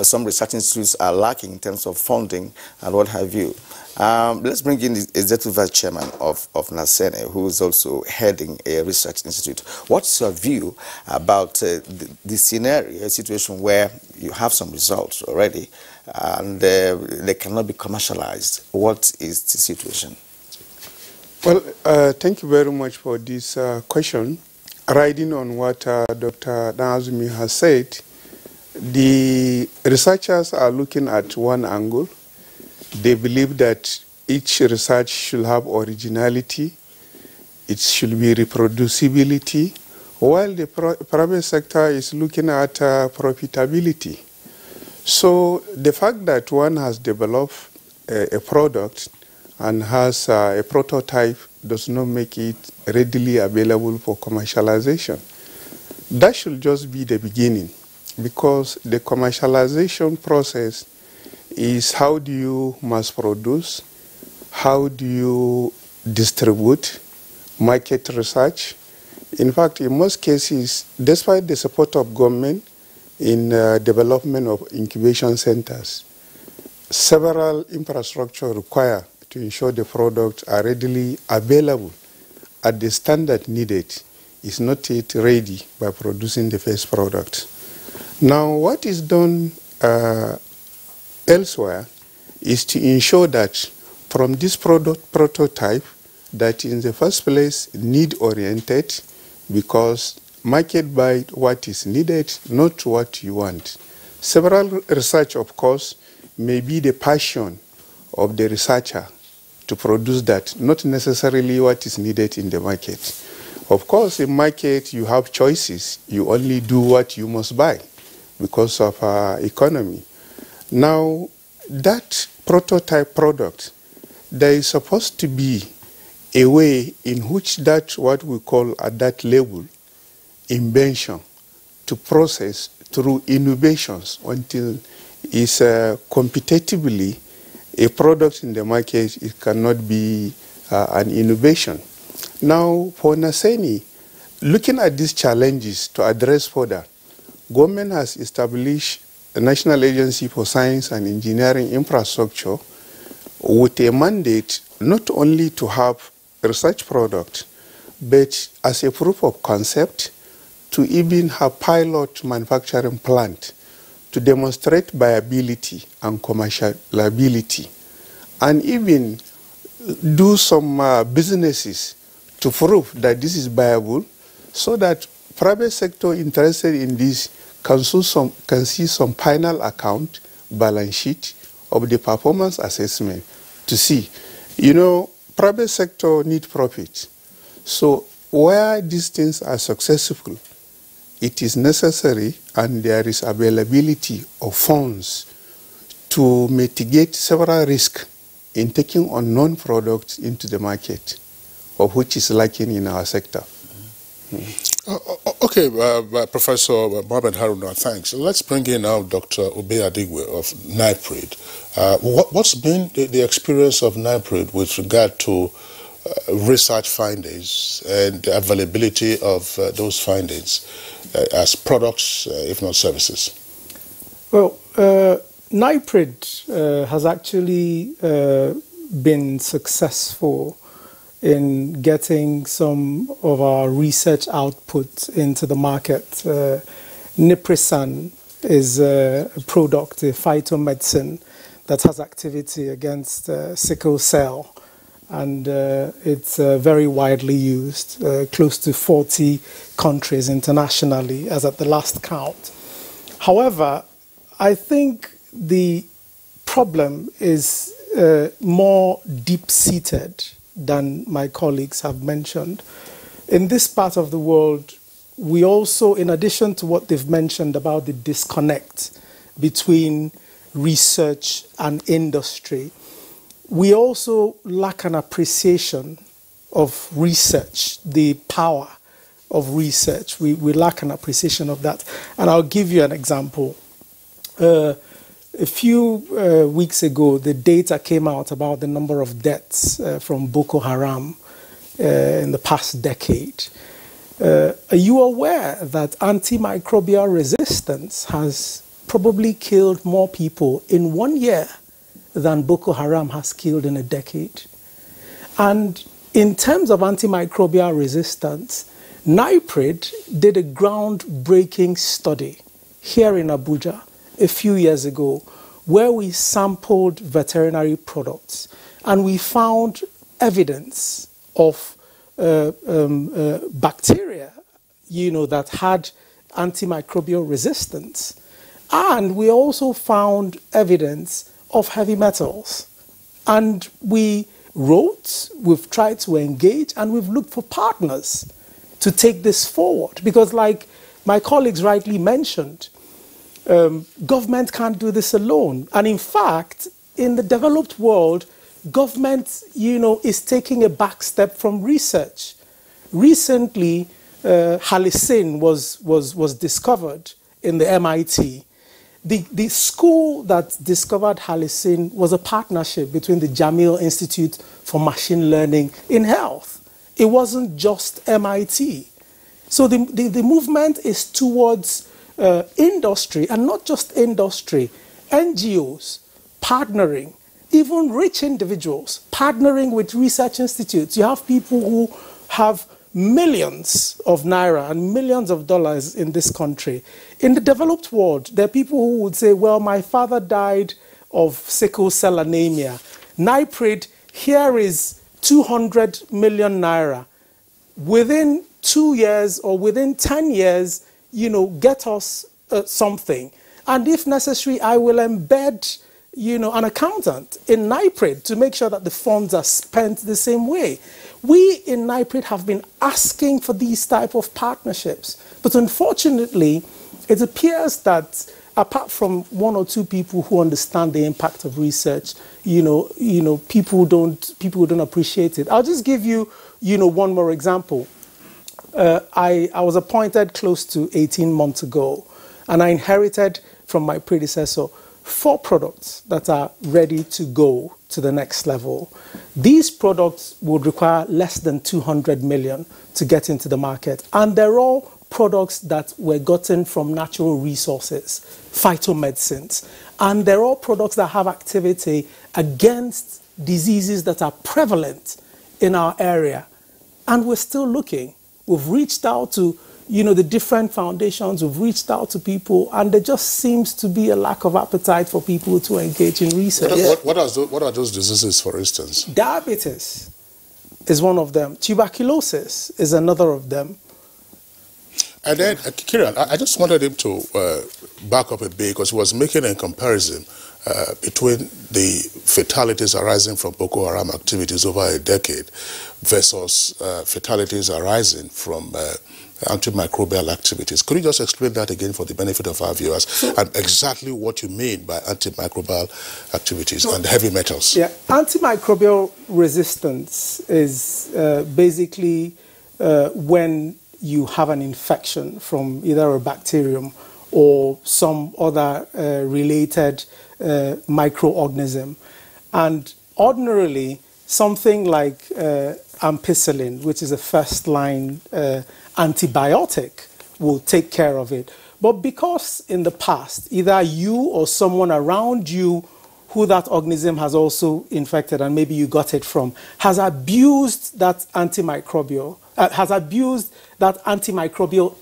some research institutes are lacking in terms of funding and what have you. Let's bring in the Executive Vice Chairman of NASENE, who is also heading a research institute. What's your view about the scenario, a situation where you have some results already and they cannot be commercialized? What is the situation? Well, thank you very much for this question. Riding on what Dr. Danazumi has said, the researchers are looking at one angle. They believe that each research should have originality, it should be reproducibility, while the private sector is looking at profitability. So the fact that one has developed a product and has a prototype does not make it readily available for commercialization. That should just be the beginning, because the commercialization process is how do you mass produce, how do you distribute, market research. In fact, in most cases, despite the support of government in development of incubation centers, several infrastructure required to ensure the products are readily available at the standard needed is not yet ready by producing the first product. Now, what is done elsewhere is to ensure that from this product prototype that in the first place need-oriented, because market buy what is needed, not what you want. Several research, of course, may be the passion of the researcher to produce that, not necessarily what is needed in the market. Of course, in market you have choices. You only do what you must buy because of economy. Now, that prototype product, there is supposed to be a way in which that, what we call at that level, invention, to process through innovations until it's competitively a product in the market. It cannot be an innovation. Now, for NASENE, looking at these challenges to address further, government has established the National Agency for Science and Engineering Infrastructure with a mandate not only to have research products, but as a proof of concept to even have pilot manufacturing plant to demonstrate viability and commercialability, and even do some businesses to prove that this is viable, so that private sector interested in this can see some final account, balance sheet of the performance assessment to see. Private sector need profit. So where these things are successful, it is necessary and there is availability of funds to mitigate several risks in taking on non-products into the market, of which is lacking in our sector. Okay, Professor Mohamed Haruna, thanks. Let's bring in now Dr. Ube Adigwe of NIPRID. What's been the experience of NIPRID with regard to research findings and the availability of those findings as products, if not services? Well, NIPRID has actually been successful in getting some of our research output into the market. Niprisan is a product, a phytomedicine that has activity against sickle cell, and it's very widely used, close to 40 countries internationally as at the last count. However, I think the problem is more deep-seated than my colleagues have mentioned. In this part of the world, we also, in addition to what they've mentioned about the disconnect between research and industry, we also lack an appreciation of research, the power of research. We lack an appreciation of that. And I'll give you an example. A few weeks ago, the data came out about the number of deaths from Boko Haram in the past decade. Are you aware that antimicrobial resistance has probably killed more people in 1 year than Boko Haram has killed in a decade? And in terms of antimicrobial resistance, NIPRID did a groundbreaking study here in Abuja a few years ago where we sampled veterinary products and we found evidence of bacteria, that had antimicrobial resistance. And we also found evidence of heavy metals. And we've tried to engage, and we've looked for partners to take this forward. Because like my colleagues rightly mentioned, government can't do this alone. And in fact, in the developed world, government, is taking a back step from research. Recently, halicin was discovered in the MIT. The school that discovered halicin was a partnership between the Jamil Institute for Machine Learning in Health. It wasn't just MIT. So the movement is towards industry, and not just industry, NGOs partnering, even rich individuals partnering with research institutes. You have people who have millions of naira and millions of dollars in this country. In the developed world, there are people who would say, well, my father died of sickle cell anemia. NIPRID, here is 200 million naira. Within 2 years or within 10 years, get us something. And if necessary, I will embed, an accountant in NIPRID to make sure that the funds are spent the same way. We in NIPRID have been asking for these type of partnerships. But unfortunately, it appears that apart from one or two people who understand the impact of research, people don't appreciate it. I'll just give you, one more example. I was appointed close to 18 months ago, and I inherited from my predecessor 4 products that are ready to go to the next level. These products would require less than 200 million to get into the market, and they're all products that were gotten from natural resources, phytomedicines, and they're all products that have activity against diseases that are prevalent in our area. And we're still looking. We've reached out to the different foundations, we've reached out to people, and there just seems to be a lack of appetite for people to engage in research. What are those diseases, for instance? Diabetes is one of them. Tuberculosis is another of them. And then, Kieran, I just wanted him to back up a bit, because he was making a comparison between the fatalities arising from Boko Haram activities over a decade versus fatalities arising from antimicrobial activities. Could you just explain that again for the benefit of our viewers, and exactly what you mean by antimicrobial activities and heavy metals? Yeah, antimicrobial resistance is basically when you have an infection from either a bacterium or some other related microorganism. And ordinarily, something like ampicillin, which is a first-line antibiotic, will take care of it. But because in the past, either you or someone around you who that organism has also infected, and maybe you got it from, has abused that antimicrobial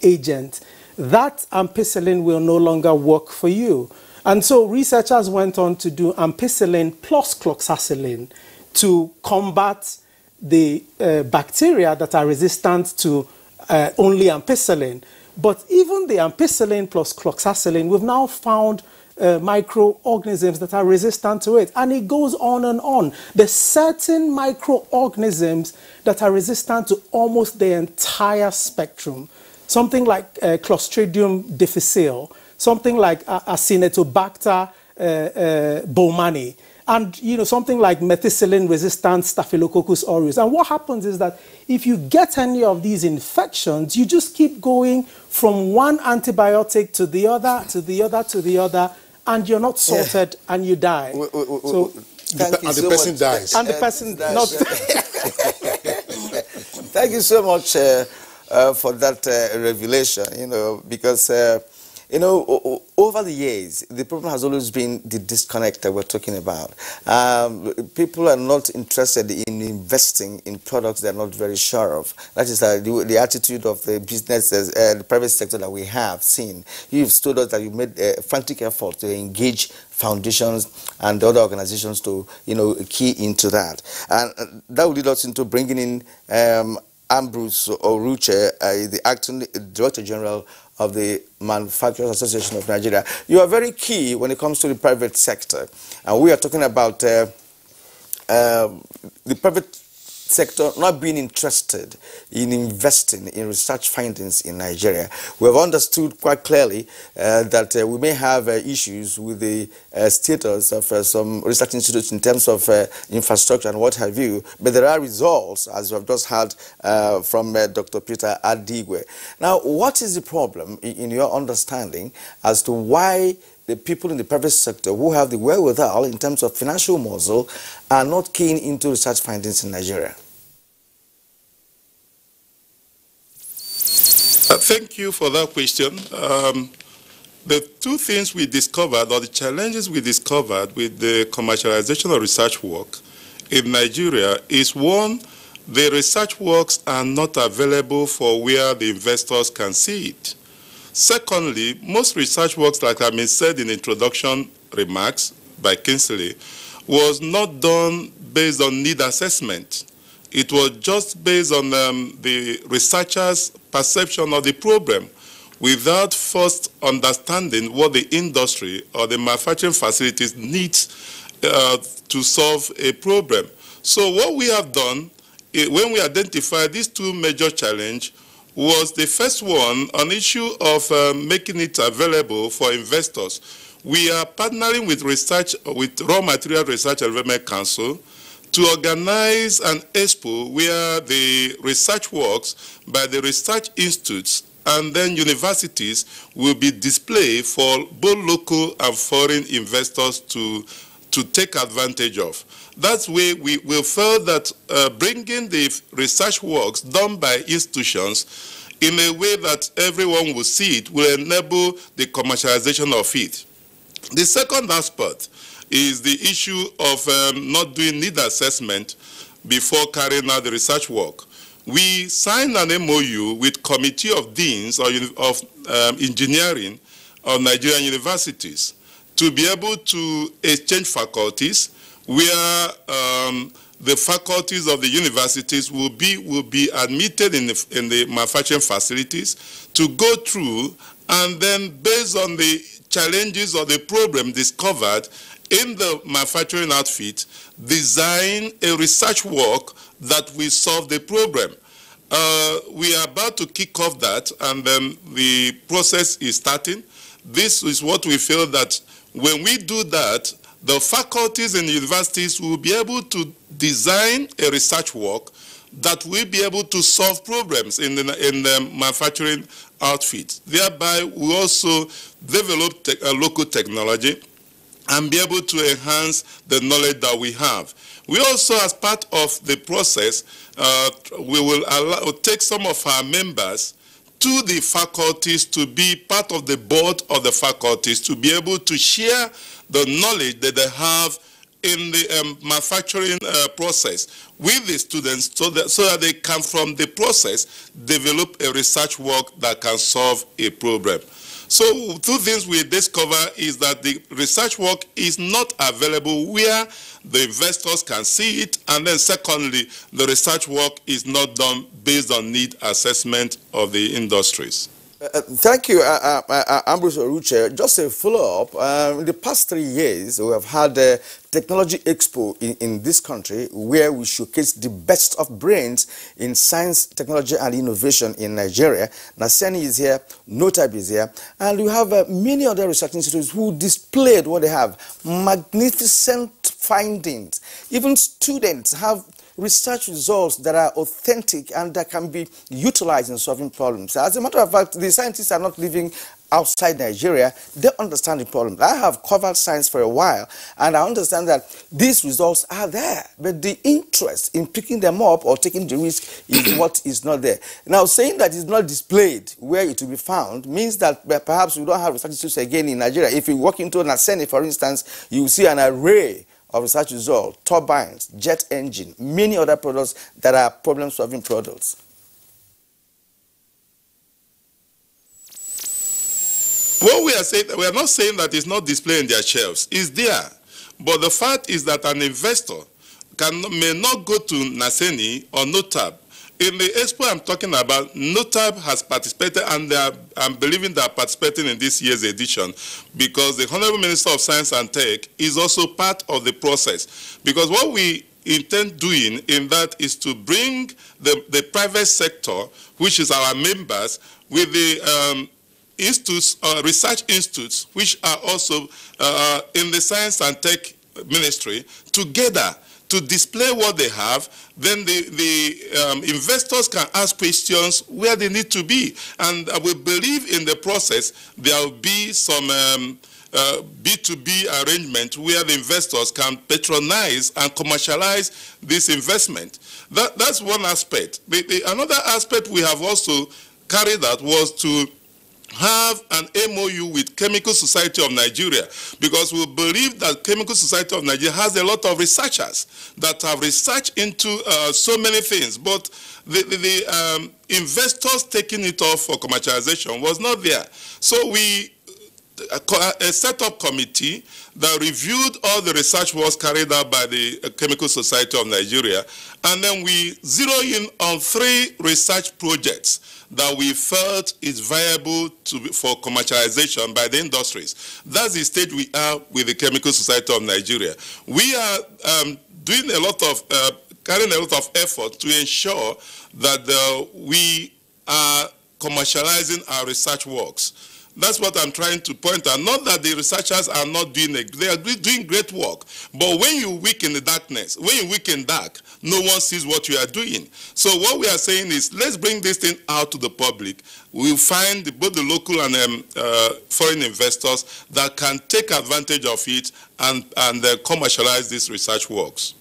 agent, that ampicillin will no longer work for you. And so researchers went on to do ampicillin plus cloxacillin to combat the bacteria that are resistant to only ampicillin. But even the ampicillin plus cloxacillin, we've now found microorganisms that are resistant to it. And it goes on and on. There's certain microorganisms that are resistant to almost the entire spectrum. Something like Clostridium difficile, something like Acinetobacter baumannii. and something like methicillin-resistant Staphylococcus aureus. And what happens is that if you get any of these infections, you just keep going from one antibiotic to the other, to the other, to the other, and you're not sorted, and you die. So, and the person dies. And the person not. Thank you so much for that revelation. Because. Over the years, the problem has always been the disconnect that we're talking about. People are not interested in investing in products they're not very sure of. That is the attitude of the businesses, the private sector that we have seen. You've told us that you made a frantic effort to engage foundations and other organizations to, key into that. And that will lead us into bringing in Ambrose Oruche, the acting Director General of the Manufacturers Association of Nigeria. You are very key when it comes to the private sector. And we are talking about the private sector not being interested in investing in research findings in Nigeria. We have understood quite clearly that we may have issues with the status of some research institutes in terms of infrastructure and what have you, but there are results, as we have just heard from Dr. Peter Adigwe. Now, what is the problem, in your understanding, as to why the people in the private sector who have the wherewithal in terms of financial muscle are not keen into research findings in Nigeria? Thank you for that question. The two things we discovered, or the challenges we discovered with the commercialization of research work in Nigeria is, one, the research works are not available for where the investors can see it. Secondly, most research works, like I said in introduction remarks by Kingsley, was not done based on need assessment. It was just based on the researcher's perception of the problem without first understanding what the industry or the manufacturing facilities need to solve a problem. So what we have done, when we identified these two major challenges, was the first one, an issue of making it available for investors. We are partnering with Raw Material Research and Development Council to organize an expo where the research works by the research institutes and then universities will be displayed for both local and foreign investors to take advantage of. That's why we felt that bringing the research works done by institutions in a way that everyone will see it will enable the commercialization of it. The second aspect is the issue of not doing need assessment before carrying out the research work. We signed an MOU with Committee of Deans of Engineering of Nigerian universities to be able to exchange faculties where the faculties of the universities will be admitted in the manufacturing facilities to go through, and then based on the challenges or the problem discovered in the manufacturing outfit, design a research work that will solve the problem. We are about to kick off that, and then the process is starting. This is what we feel that when we do that, the faculties and universities will be able to design a research work that will be able to solve problems in the manufacturing outfit. Thereby, we also develop local technology and be able to enhance the knowledge that we have. We also, as part of the process, we will take some of our members to the faculties to be part of the board of the faculties to be able to share the knowledge that they have in the manufacturing process with the students so that they can, from the process, develop a research work that can solve a problem. So two things we discover is that the research work is not available where the investors can see it, and then secondly, the research work is not done based on need assessment of the industries. Thank you, Ambrose Oruche. Just a follow-up. In the past 3 years, we have had a Technology Expo in this country where we showcase the best of brains in science, technology, and innovation in Nigeria. Naseni is here, Notab is here, and we have many other research institutes who displayed what they have. Magnificent findings. Even students have research results that are authentic and that can be utilized in solving problems. As a matter of fact, the scientists are not living outside Nigeria. They understand the problem. I have covered science for a while, and I understand that these results are there, but the interest in picking them up or taking the risk is what is not there. Now, saying that it's not displayed where it will be found means that perhaps we don't have research institutes again in Nigeria. If you walk into Naseni, for instance, you will see an array of research results, turbines, jet engine, many other products that are problem-solving products. What we are saying, we are not saying that it's not displayed in their shelves. It's there. But the fact is that an investor may not go to Naseni or NOTAB. In the expo I'm talking about, NOTAB has participated, and I'm believing they are participating in this year's edition because the Honorable Minister of Science and Tech is also part of the process. Because what we intend doing in that is to bring the private sector, which is our members, with the institutes, research institutes, which are also in the Science and Tech Ministry, together to display what they have. Then the investors can ask questions where they need to be. And we believe in the process there will be some B2B arrangement where the investors can patronize and commercialize this investment. That's one aspect. Another aspect we have also carried out was to have an MOU with Chemical Society of Nigeria, because we believe that Chemical Society of Nigeria has a lot of researchers that have researched into so many things, but the investors taking it off for commercialization was not there. So we set up committee that reviewed all the research works carried out by the Chemical Society of Nigeria, and then we zero in on 3 research projects that we felt is viable for commercialization by the industries. That's the stage we are with the Chemical Society of Nigeria. We are doing a lot of, carrying a lot of effort to ensure that we are commercializing our research works. That's what I'm trying to point out. Not that the researchers are not doing it. They are doing great work. But when you weak in the darkness, when you weak in dark, no one sees what you are doing. So what we are saying is, let's bring this thing out to the public. We'll find both the local and foreign investors that can take advantage of it and commercialize these research works.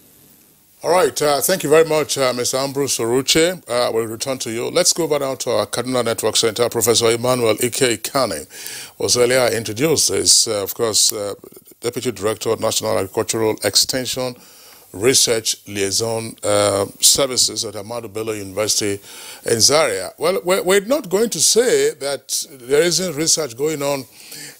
All right, thank you very much, Mr. Ambrose Oruche. We'll return to you. Let's go back down to our Kaduna Network Center. Professor Emmanuel Ike Kane was earlier introduced as, of course, Deputy Director of National Agricultural Extension Research Liaison Services at Ahmadu Bello University in Zaria. Well, we're not going to say that there isn't research going on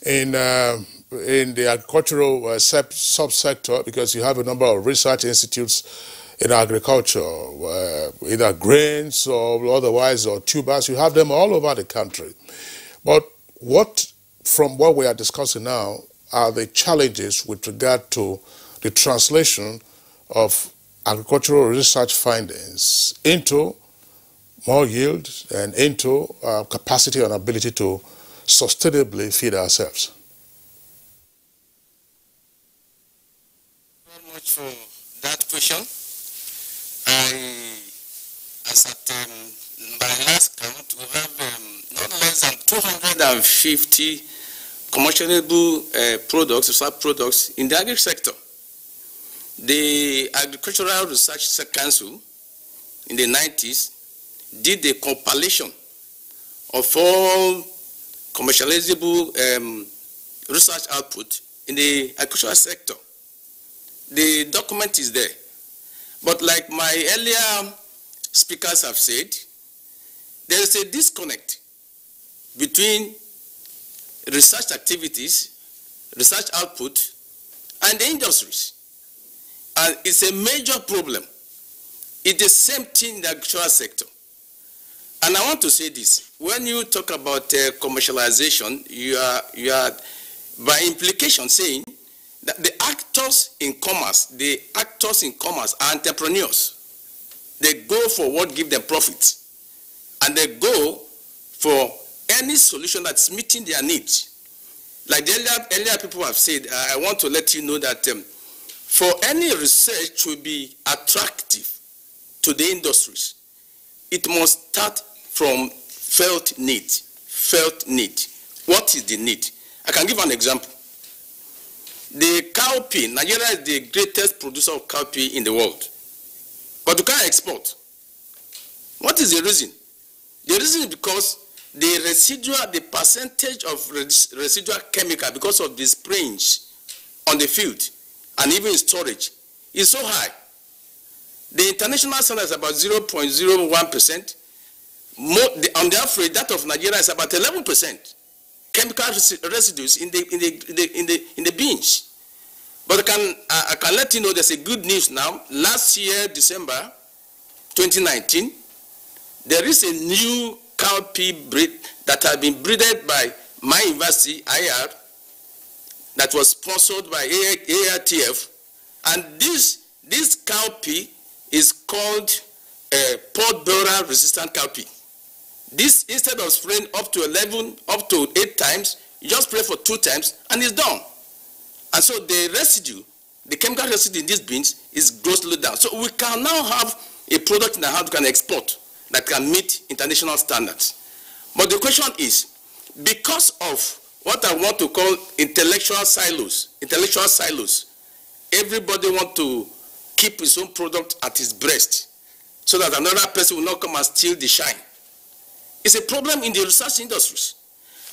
in the agricultural subsector, because you have a number of research institutes in agriculture, either grains or otherwise, or tubers. You have them all over the country. But from what we are discussing now, are the challenges with regard to the translation of agricultural research findings into more yield and into capacity and ability to sustainably feed ourselves. Very much for that question. As at my last count, we have not less than 250 commercializable products, research products in the agri sector. The Agricultural Research Council in the 90s did a compilation of all commercializable research output in the agricultural sector. The document is there. But like my earlier speakers have said, there is a disconnect between research activities, research output, and the industries. And it's a major problem. It's the same thing in the agricultural sector. And I want to say this. When you talk about commercialization, you are by implication saying that the actors in commerce are entrepreneurs. They go for what gives them profit. And they go for any solution that's meeting their needs. Like the earlier people have said, I want to let you know that for any research to be attractive to the industries, it must start from felt need. Felt need. What is the need? I can give an example. The cowpea, Nigeria is the greatest producer of cowpea in the world, but you can't export. What is the reason? The reason is because the percentage of residual chemical because of the springs on the field and even storage is so high. The international standard is about 0.01%. On the average, that of Nigeria is about 11%. Chemical residues in the beans. But I can let you know there's a good news now. Last year, December 2019, there is a new cowpea breed that has been breeded by my university, IR, that was sponsored by ARTF, and this cowpea is called pod borer resistant cowpea. This, instead of spraying up to 8 times, you just spray for 2 times and it's done. And so the residue, the chemical residue in these beans is grossly down. So we can now have a product in the house we can export that can meet international standards. But the question is, because of what I want to call intellectual silos, everybody wants to keep his own product at his breast so that another person will not come and steal the shine. It's a problem in the research industries.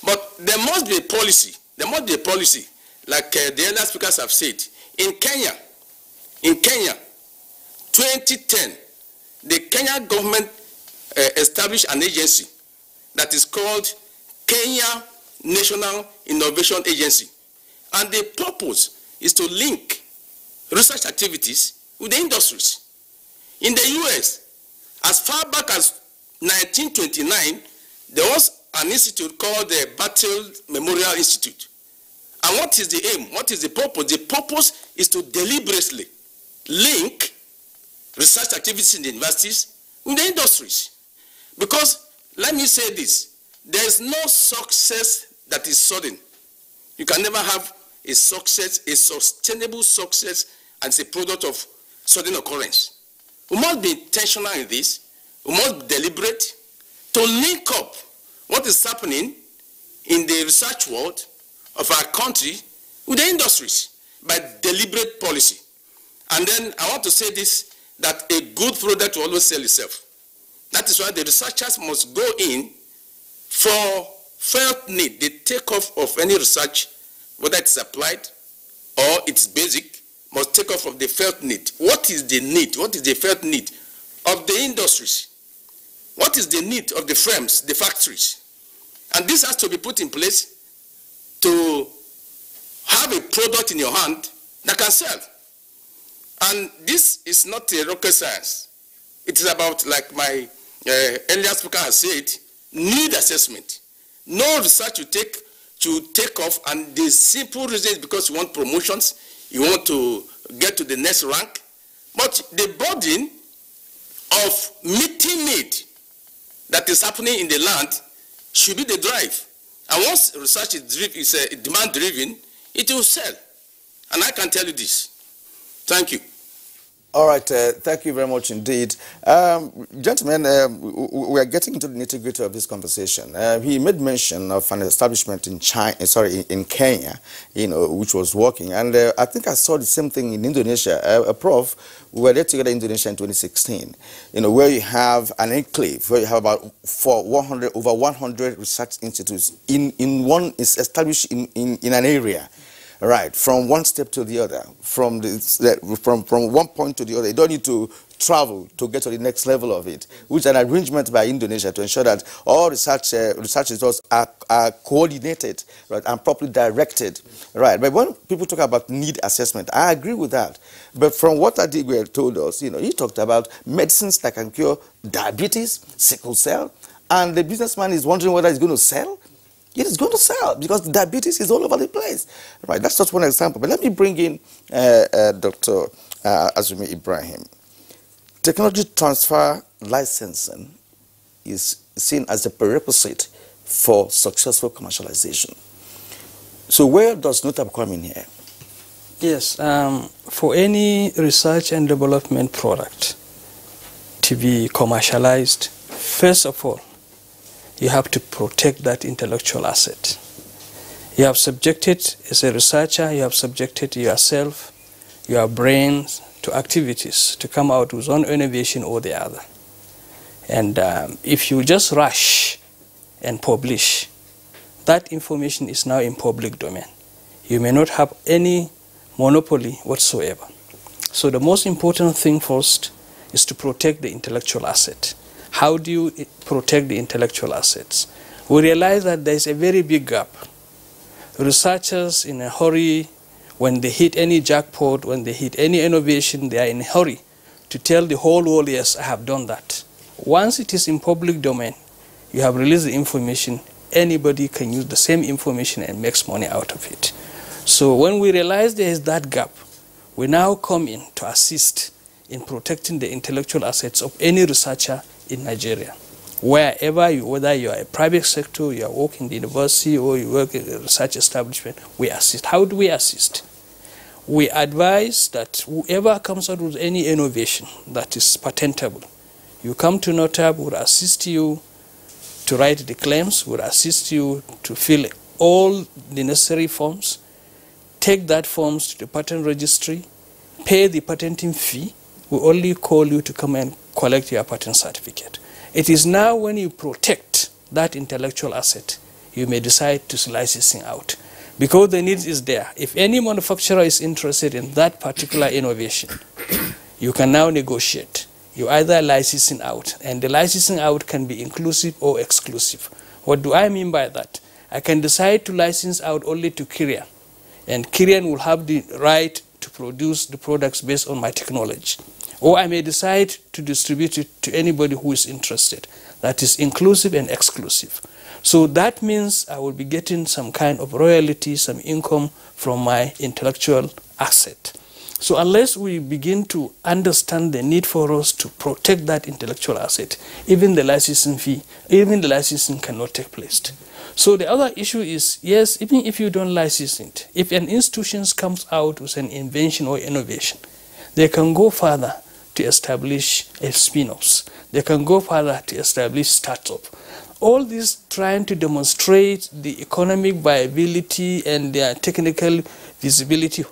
But there must be a policy. There must be a policy, like the earlier speakers have said. In Kenya, 2010, the Kenya government established an agency that is called Kenya National Innovation Agency. And the purpose is to link research activities with the industries. In the US, as far back as 1929, there was an institute called the Battle Memorial Institute. And what is the aim? What is the purpose? The purpose is to deliberately link research activities in the universities with the industries. Because, let me say this, there is no success that is sudden. You can never have a success, a sustainable success, and it's a product of sudden occurrence. We must be intentional in this. We must be deliberate to link up what is happening in the research world of our country with the industries by deliberate policy. And then I want to say this, that a good product will always sell itself. That is why the researchers must go in for felt need. The takeoff of any research, whether it's applied or it's basic, must take off of the felt need. What is the need? What is the felt need of the industries? What is the need of the firms, the factories? And this has to be put in place to have a product in your hand that can sell. And this is not a rocket science. It is about, like my earlier speaker has said, need assessment. No research you take off, and the simple reason is because you want promotions, you want to get to the next rank. But the burden of meeting need that is happening in the land should be the drive. And once research is demand-driven, it will sell. And I can tell you this. Thank you. All right, thank you very much indeed. Gentlemen, we are getting into the nitty-gritty of this conversation. He made mention of an establishment in in Kenya, which was working. And I think I saw the same thing in Indonesia. Prof, we were there together in Indonesia in 2016, where you have an enclave, where you have about over 100 research institutes in one is established in an area. Right, from one step to the other, from one point to the other. You don't need to travel to get to the next level of it, which is an arrangement by Indonesia to ensure that all research results are coordinated, right, and properly directed. Right, but when people talk about need assessment, I agree with that. But from what Adigwe told us, he talked about medicines that can cure diabetes, sickle cell, and the businessman is wondering whether he's going to sell. It is going to sell because diabetes is all over the place. Right, that's just one example. But let me bring in Dr. Azumi Ibrahim. Technology transfer licensing is seen as a prerequisite for successful commercialization. So where does NUTAP come in here? Yes, for any research and development product to be commercialized, first of all, you have to protect that intellectual asset. You have subjected, as a researcher, you have subjected yourself, your brains, to activities to come out with one innovation or the other. And if you just rush and publish, that information is now in public domain. You may not have any monopoly whatsoever. So the most important thing first is to protect the intellectual asset. How do you protect the intellectual assets? We realize that there is a very big gap. Researchers in a hurry, when they hit any jackpot, when they hit any innovation, they are in a hurry to tell the whole world, yes, I have done that. Once it is in public domain, you have released the information, anybody can use the same information and makes money out of it. So when we realize there is that gap, we now come in to assist in protecting the intellectual assets of any researcher in Nigeria. Wherever whether you are a private sector, you are working in the university, or you work in a research establishment, we assist. How do we assist? We advise that whoever comes out with any innovation that is patentable, you come to NOTAB, we'll assist you to write the claims, we'll assist you to fill all the necessary forms, take that forms to the patent registry, pay the patenting fee. We only call you to come and collect your patent certificate. It is now when you protect that intellectual asset, you may decide to licensing out. Because the need is there. If any manufacturer is interested in that particular innovation, you can now negotiate. You either licensing out, and the licensing out can be inclusive or exclusive. What do I mean by that? I can decide to license out only to Korea, and Korean will have the right to produce the products based on my technology. Or I may decide to distribute it to anybody who is interested. That is inclusive and exclusive. So that means I will be getting some kind of royalty, some income from my intellectual asset. So unless we begin to understand the need for us to protect that intellectual asset, even the licensing fee, even the licensing cannot take place. So the other issue is, yes, even if you don't license it, if an institution comes out with an invention or innovation, they can go further to establish a spin-offs. They can go further to establish startup. All this trying to demonstrate the economic viability and their technical visibility,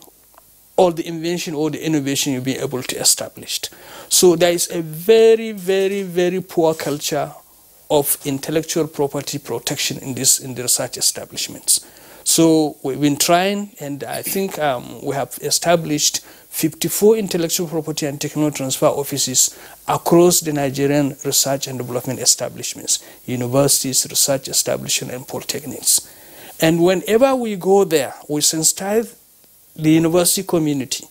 or the invention or the innovation you'll be able to establish. So there is a very, very, very poor culture of intellectual property protection in the research establishments. So we've been trying, and I think we have established 54 intellectual property and technology transfer offices across the Nigerian research and development establishments, universities, research establishments, and polytechnics. And whenever we go there, we sensitize the university community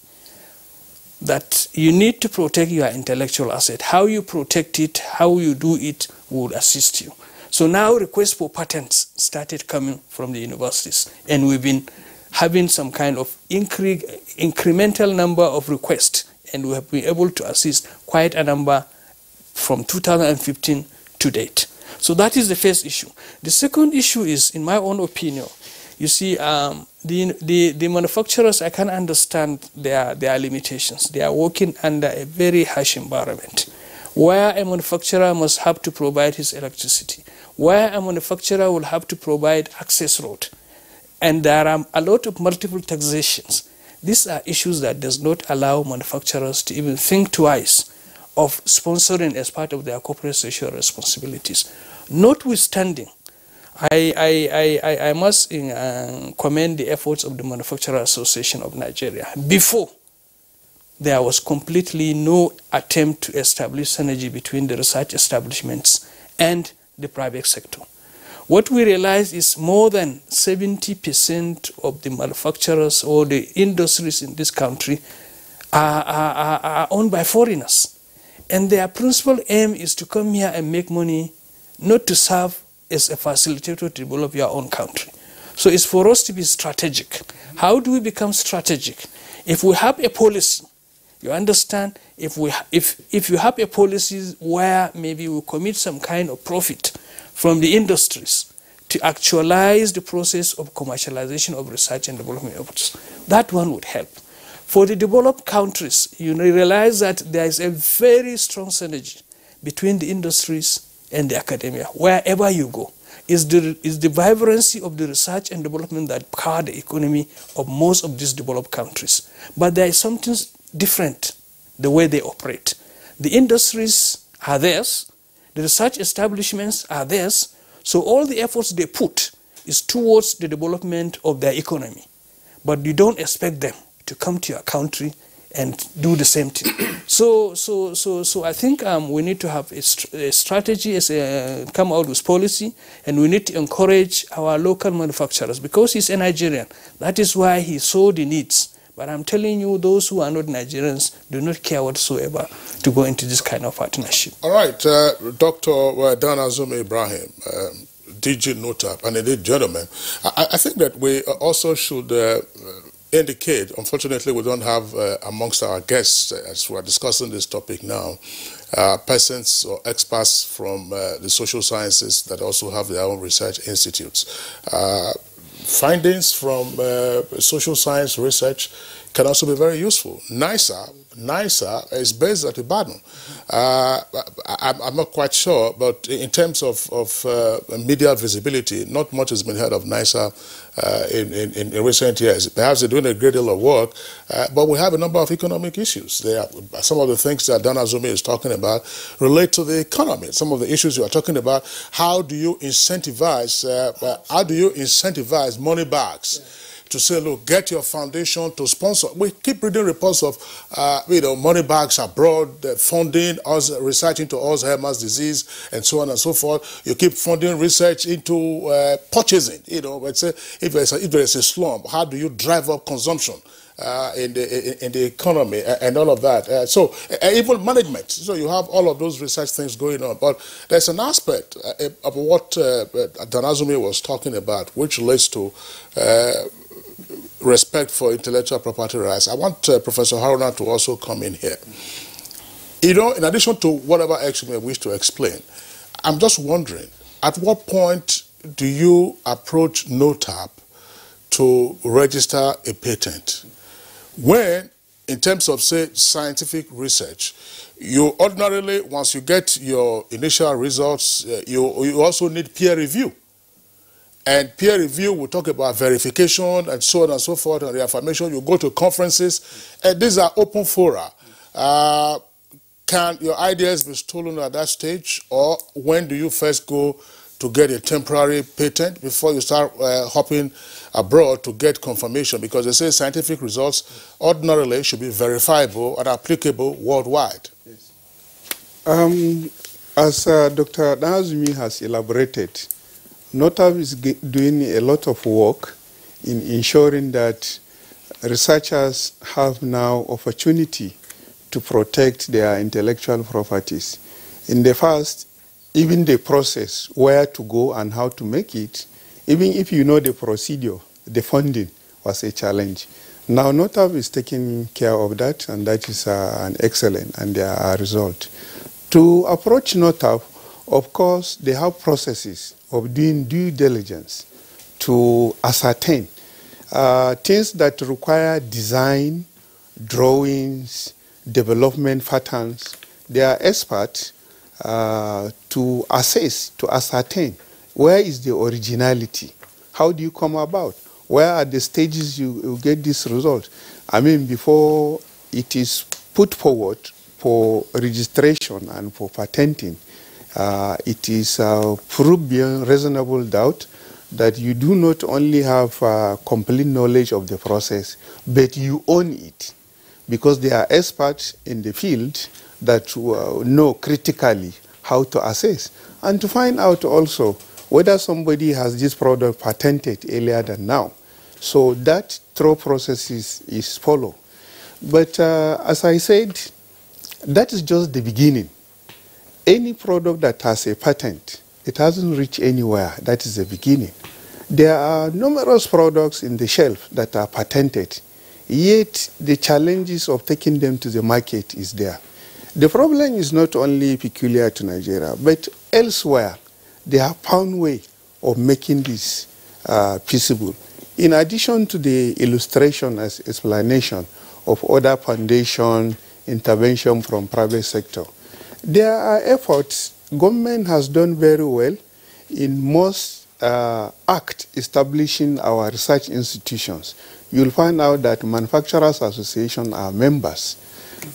that you need to protect your intellectual asset. How you protect it, how you do it, will assist you. So now requests for patents started coming from the universities, and we've been having some kind of incremental number of requests, and we have been able to assist quite a number from 2015 to date. So that is the first issue. The second issue is, in my own opinion, you see, the manufacturers, I can understand their limitations. They are working under a very harsh environment, where a manufacturer must have to provide his electricity, where a manufacturer will have to provide access road, and there are a lot of multiple taxations. These are issues that does not allow manufacturers to even think twice of sponsoring as part of their corporate social responsibilities. Notwithstanding, I must commend the efforts of the Manufacturer Association of Nigeria. Before, there was completely no attempt to establish synergy between the research establishments and the private sector. What we realize is more than 70% of the manufacturers or the industries in this country are owned by foreigners. And their principal aim is to come here and make money, not to serve as a facilitator to develop your own country. So it's for us to be strategic. How do we become strategic? If we have a policy, you understand, if you have a policy where maybe we commit some kind of profit from the industries to actualize the process of commercialization of research and development efforts, that one would help. For the developed countries, you realize that there is a very strong synergy between the industries and the academia. Wherever you go, is the vibrancy of the research and development that power the economy of most of these developed countries. But there is something different, the way they operate. The industries are theirs, the research establishments are theirs, so all the efforts they put is towards the development of their economy. But you don't expect them to come to your country and do the same thing. So I think we need to have a strategy, come out with policy, and we need to encourage our local manufacturers, because he's a Nigerian. That is why he saw the needs. But I'm telling you, those who are not Nigerians do not care whatsoever to go into this kind of partnership. All right, Dr. Dan Azumi Ibrahim, DG NOTAP, and indeed, gentlemen, I think that we also should indicate, unfortunately, we don't have amongst our guests, as we're discussing this topic now, persons or experts from the social sciences that also have their own research institutes. Findings from social science research can also be very useful. NISA is based at Ibadan. I'm not quite sure, but in terms of media visibility, not much has been heard of NISA in recent years. Perhaps they're doing a great deal of work, but we have a number of economic issues. Some of the things that Dan Azumi is talking about relate to the economy. Some of the issues you are talking about, how do you incentivize money bags? To say, look, get your foundation to sponsor. We keep reading reports of, money bags abroad, funding us research into Alzheimer's disease, and so on and so forth. You keep funding research into purchasing. Let's say if there is a slump, how do you drive up consumption in the economy and all of that? So even management. So you have all of those research things going on. But there's an aspect of what Dan Azumi was talking about, which relates to respect for intellectual property rights. I want Professor Haruna to also come in here. In addition to whatever else you may wish to explain, I'm just wondering, at what point do you approach NOTAP to register a patent? When, in terms of, say, scientific research, you ordinarily, once you get your initial results, you also need peer review. And peer review will talk about verification and so on and so forth, and reaffirmation. You go to conferences, and these are open fora. Can your ideas be stolen at that stage, or when do you first go to get a temporary patent before you start hopping abroad to get confirmation? Because they say scientific results ordinarily should be verifiable and applicable worldwide. Yes. As Dr. Azumi has elaborated, NOTAP is doing a lot of work in ensuring that researchers have now opportunity to protect their intellectual properties. In the past, even the process, where to go and how to make it, even if you know the procedure, the funding was a challenge. Now NOTAP is taking care of that, and that is an excellent and result. To approach NOTAP, of course, they have processes of doing due diligence to ascertain things that require design, drawings, development patterns. They are experts to assess, to ascertain where is the originality, how do you come about, where are the stages you get this result. I mean, before it is put forward for registration and for patenting, it is proved beyond reasonable doubt that you do not only have complete knowledge of the process, but you own it, because they are experts in the field that know critically how to assess and to find out also whether somebody has this product patented earlier than now. So that thorough process is followed. But as I said, that is just the beginning. Any product that has a patent, it hasn't reached anywhere. That is the beginning. There are numerous products in the shelf that are patented, yet the challenges of taking them to the market is there. The problem is not only peculiar to Nigeria, but elsewhere, they have found way of making this feasible. In addition to the illustration as explanation of other foundation intervention from private sector. There are efforts. Government has done very well in most act establishing our research institutions. You'll find out that manufacturers association are members.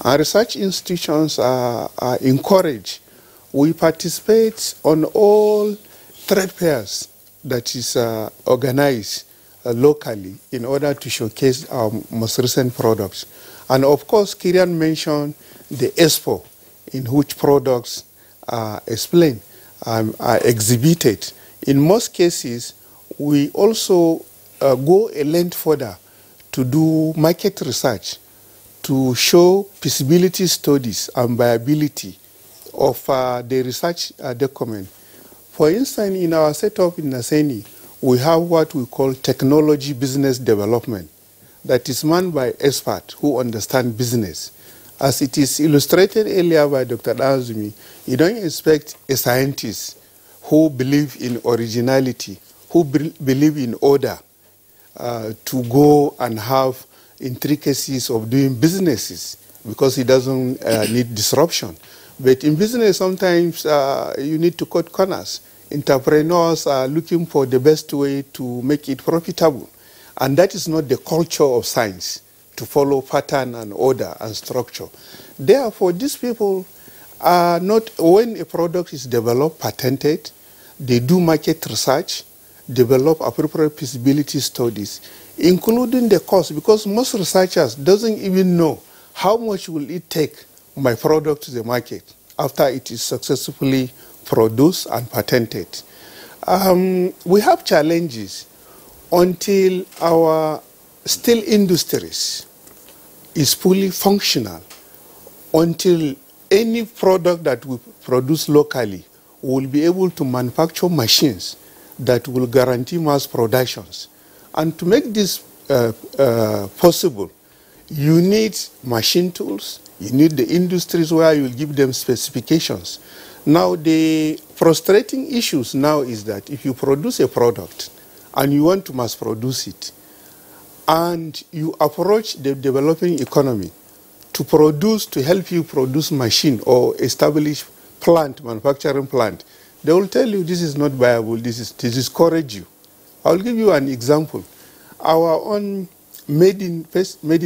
Our research institutions are encouraged. We participate on all trade fairs that is organized locally in order to showcase our most recent products. And of course, Kirian mentioned the expo in which products are explained, are exhibited. In most cases, we also go a length further to do market research, to show feasibility studies and viability of the research document. For instance, in our setup in Naseni, we have what we call technology business development that is manned by experts who understand business. As it is illustrated earlier by Dr. Azumi, you don't expect a scientist who believe in originality, who believe in order, to go and have intricacies of doing businesses because he doesn't need disruption. But in business, sometimes you need to cut corners. Entrepreneurs are looking for the best way to make it profitable. And that is not the culture of science, to follow pattern and order and structure. Therefore, these people are not, when a product is developed, patented, they do market research, develop appropriate feasibility studies, including the cost, because most researchers doesn't even know how much will it take my product to the market after it is successfully produced and patented. We have challenges until our steel industries is fully functional, until any product that we produce locally will be able to manufacture machines that will guarantee mass productions. And to make this possible, you need machine tools, you need the industries where you will give them specifications. Now, the frustrating issues now is that if you produce a product and you want to mass produce it, and you approach the developing economy to produce, to help you produce machine or establish plant, manufacturing plant, they will tell you this is not viable, this is to discourage you. I'll give you an example. Our own made in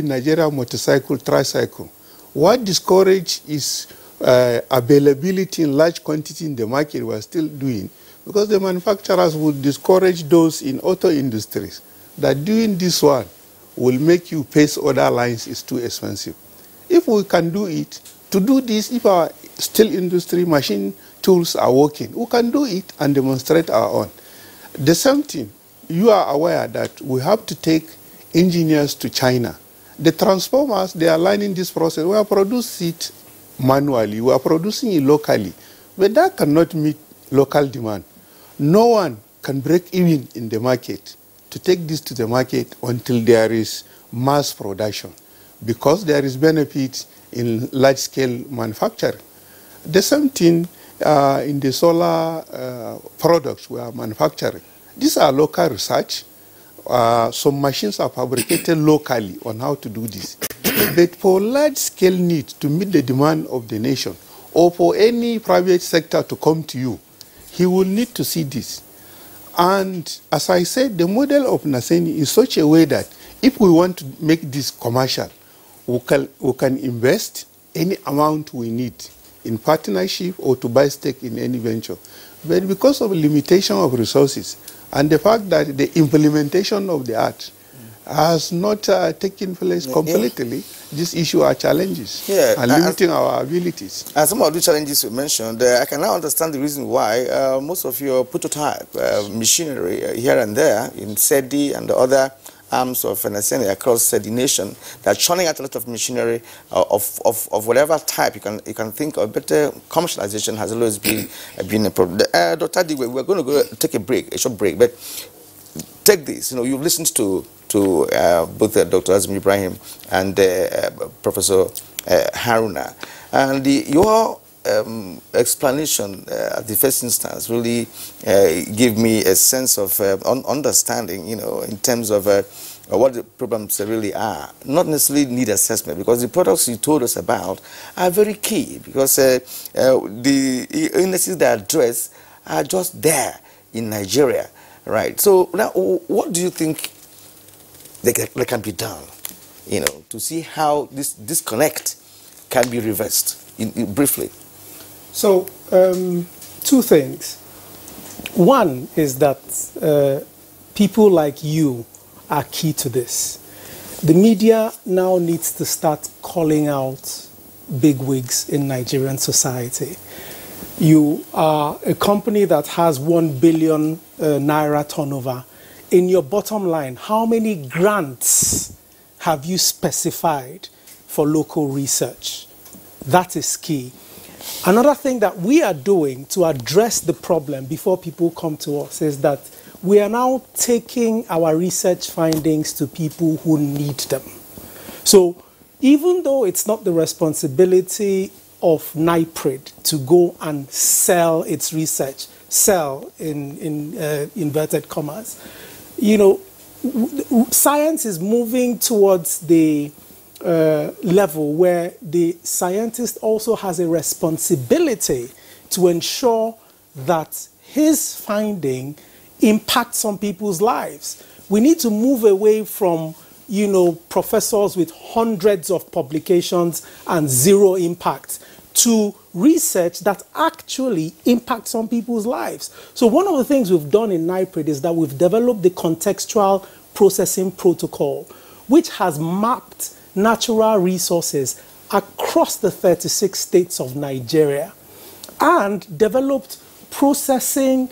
Nigeria motorcycle, tricycle. What discouraged is availability in large quantity in the market we are still doing, because the manufacturers would discourage those in auto industries that doing this one will make you pace other lines is too expensive. If we can do it, to do this, if our steel industry machine tools are working, we can do it and demonstrate our own. The same thing, you are aware that we have to take engineers to China. The transformers, they are lining this process. We are producing it manually, we are producing it locally, but that cannot meet local demand. No one can break even in the market to take this to the market until there is mass production, because there is benefit in large-scale manufacturing. The same thing in the solar products we are manufacturing. These are local research. Some machines are fabricated locally on how to do this. But for large-scale need to meet the demand of the nation, or for any private sector to come to you, he will need to see this. And as I said, the model of Naseni is such a way that if we want to make this commercial, we can invest any amount we need in partnership or to buy stake in any venture. But because of limitation of resources and the fact that the implementation of the art has not taken place completely, these issues are challenges and limiting our abilities. And some of the challenges you mentioned, I can now understand the reason why most of your prototype machinery here and there in SEDI and the other arms of NSN across the nation, they're churning out a lot of machinery of whatever type you can think of. But commercialization has always been a problem. Dr. Adiwe, we're going to go take a short break, but take this. You know, you've listened to both Dr. Azmi Ibrahim and Professor Haruna, and your explanation at the first instance really gave me a sense of understanding, you know, in terms of or what the problems really are, not necessarily need assessment, because the products you told us about are very key, because the illnesses they address are just there in Nigeria, right? So now, what do you think they can be done, to see how this disconnect can be reversed, briefly? So, two things. One is that people like you are key to this. The media now needs to start calling out bigwigs in Nigerian society. You are a company that has 1 billion naira turnover. In your bottom line, how many grants have you specified for local research? That is key. Another thing that we are doing to address the problem before people come to us is that we are now taking our research findings to people who need them. So even though it's not the responsibility of NIPRID to go and sell its research, sell in inverted commas, science is moving towards the level where the scientist also has a responsibility to ensure that his finding impacts on people's lives. We need to move away from, professors with hundreds of publications and zero impact to research that actually impacts on people's lives. So one of the things we've done in NIPRID is that we've developed the Contextual Processing Protocol, which has mapped natural resources across the 36 states of Nigeria and developed processing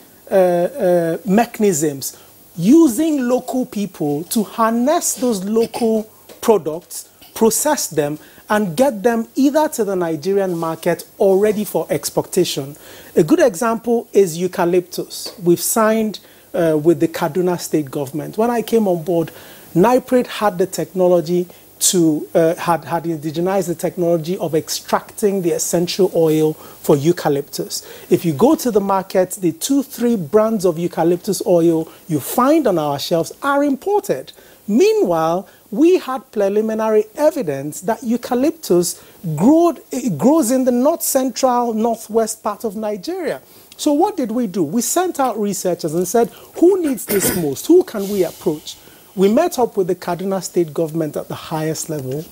mechanisms using local people to harness those local products, process them, and get them either to the Nigerian market or ready for exportation. A good example is eucalyptus. We've signed with the Kaduna state government. When I came on board, NIPRID had the technology had indigenized the technology of extracting the essential oil for eucalyptus. If you go to the market, the 2-3 brands of eucalyptus oil you find on our shelves are imported. Meanwhile, we had preliminary evidence that eucalyptus grows in the north-central, northwest part of Nigeria. So what did we do? We sent out researchers and said, who needs this most? Who can we approach? We met up with the Kaduna state government at the highest level,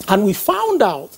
and we found out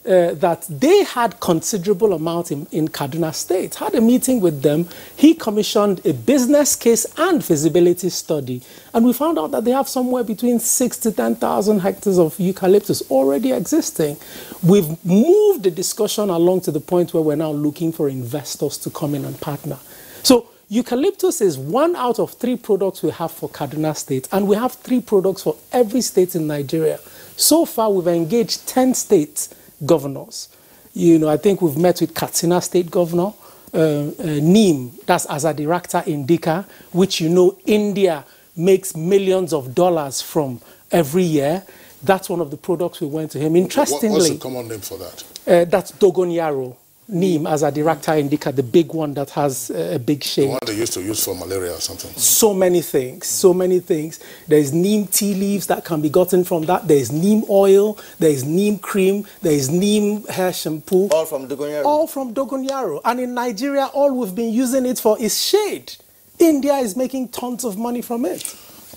that they had considerable amount in Kaduna state. Had a meeting with them. He commissioned a business case and feasibility study, and we found out that they have somewhere between 6,000 to 10,000 hectares of eucalyptus already existing. We've moved the discussion along to the point where we're now looking for investors to come in and partner. So eucalyptus is 1 out of 3 products we have for Kaduna State, and we have 3 products for every state in Nigeria. So far, we've engaged 10 state governors. I think we've met with Katsina State Governor, NIM, that's Azadirakta Indica, which India makes millions of dollars from every year. That's one of the products we went to him. Interestingly, what's the common name for that? That's Dogonyaro. Neem as a director indica, the big one that has a big shade. The one they used to use for malaria or something. So many things, so many things. There's neem tea leaves that can be gotten from that. There's neem oil, there's neem cream, there's neem hair shampoo. All from Dogonyaro? All from Dogonyaro. And in Nigeria, all we've been using it for is shade. India is making tons of money from it.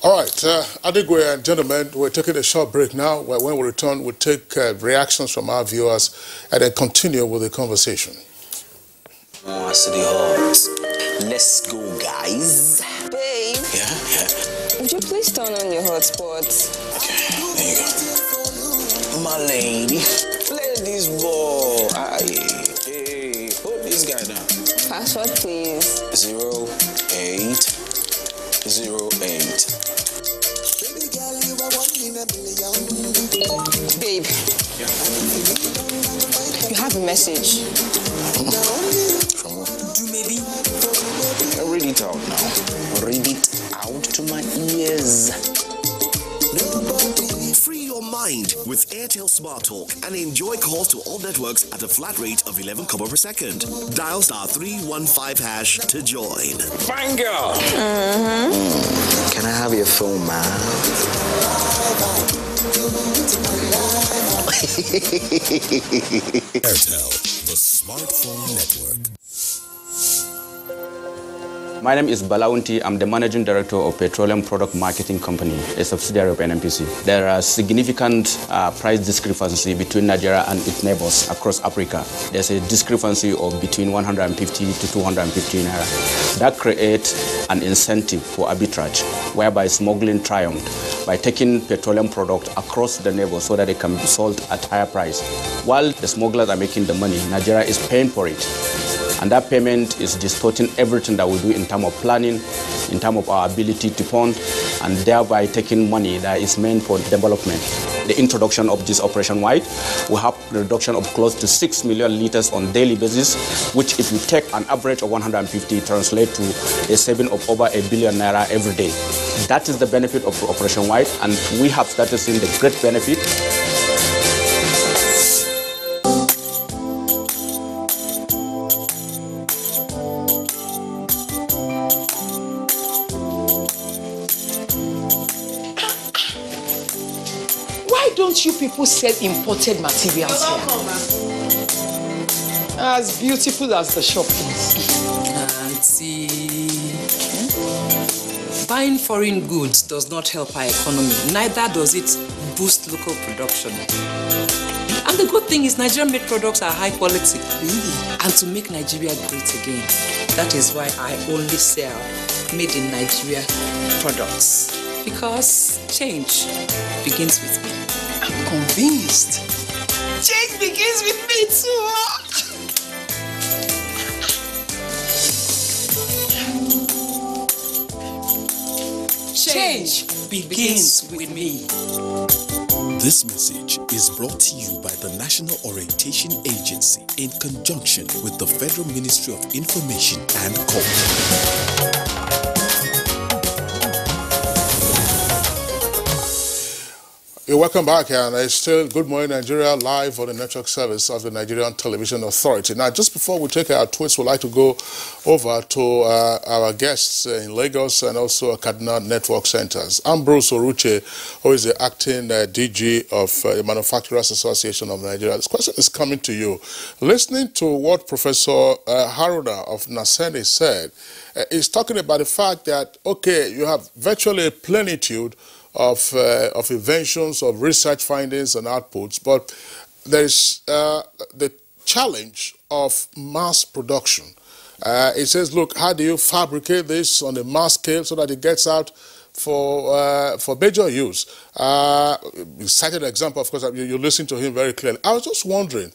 All right, Adigwe and gentlemen, we're taking a short break now. When we return, we'll take reactions from our viewers and then continue with the conversation. Let's go, guys. Babe. Yeah? Would you please turn on your hotspot? Okay, there you go. My lady, play this ball. Hey, hold this guy down. Password, please. 0808. Babe, you have a message. From who? Maybe. Read it out now. Read it out to my ears. Free your mind with Airtel Smart Talk and enjoy calls to all networks at a flat rate of 11 kobo per second. Dial *315# to join. Fine girl. Can I have your phone, man? Airtel, the smartphone network. My name is Balaunti. I'm the Managing Director of Petroleum Product Marketing Company, a subsidiary of NNPC. There are significant price discrepancy between Nigeria and its neighbors across Africa. There's a discrepancy of between 150 to 250 naira. That creates an incentive for arbitrage, whereby smuggling triumphed by taking petroleum product across the neighbors so that they can be sold at higher price. While the smugglers are making the money, Nigeria is paying for it. And that payment is distorting everything that we do in terms of planning, in terms of our ability to fund, and thereby taking money that is meant for development. The introduction of this Operation White, we have a reduction of close to 6 million liters on daily basis, which if you take an average of 150, translate to a saving of over 1 billion naira every day. That is the benefit of Operation White, and we have started seeing the great benefit. Don't you people sell imported materials here? As beautiful as the shop is. Auntie, buying foreign goods does not help our economy. Neither does it boost local production. And the good thing is Nigerian-made products are high quality. And to make Nigeria great again, that is why I only sell made in Nigeria products. Because change begins with me. I'm convinced. Change begins with me too. Change begins with me. This message is brought to you by the National Orientation Agency in conjunction with the Federal Ministry of Information and Culture. Welcome back, and it's still Good Morning Nigeria live on the network service of the Nigerian Television Authority. Now, just before we take our tweets, we'd like to go over to our guests in Lagos and also Kaduna Network Centers. Ambrose Oruche, who is the acting DG of the Manufacturers Association of Nigeria. This question is coming to you. Listening to what Professor Haruna of Nasene said, is talking about the fact that, okay, you have virtually a plenitude of inventions, of research findings and outputs, but there's the challenge of mass production. It says, look, how do you fabricate this on a mass scale so that it gets out for major use? You cited an example, of course, you listened to him very clearly. I was just wondering,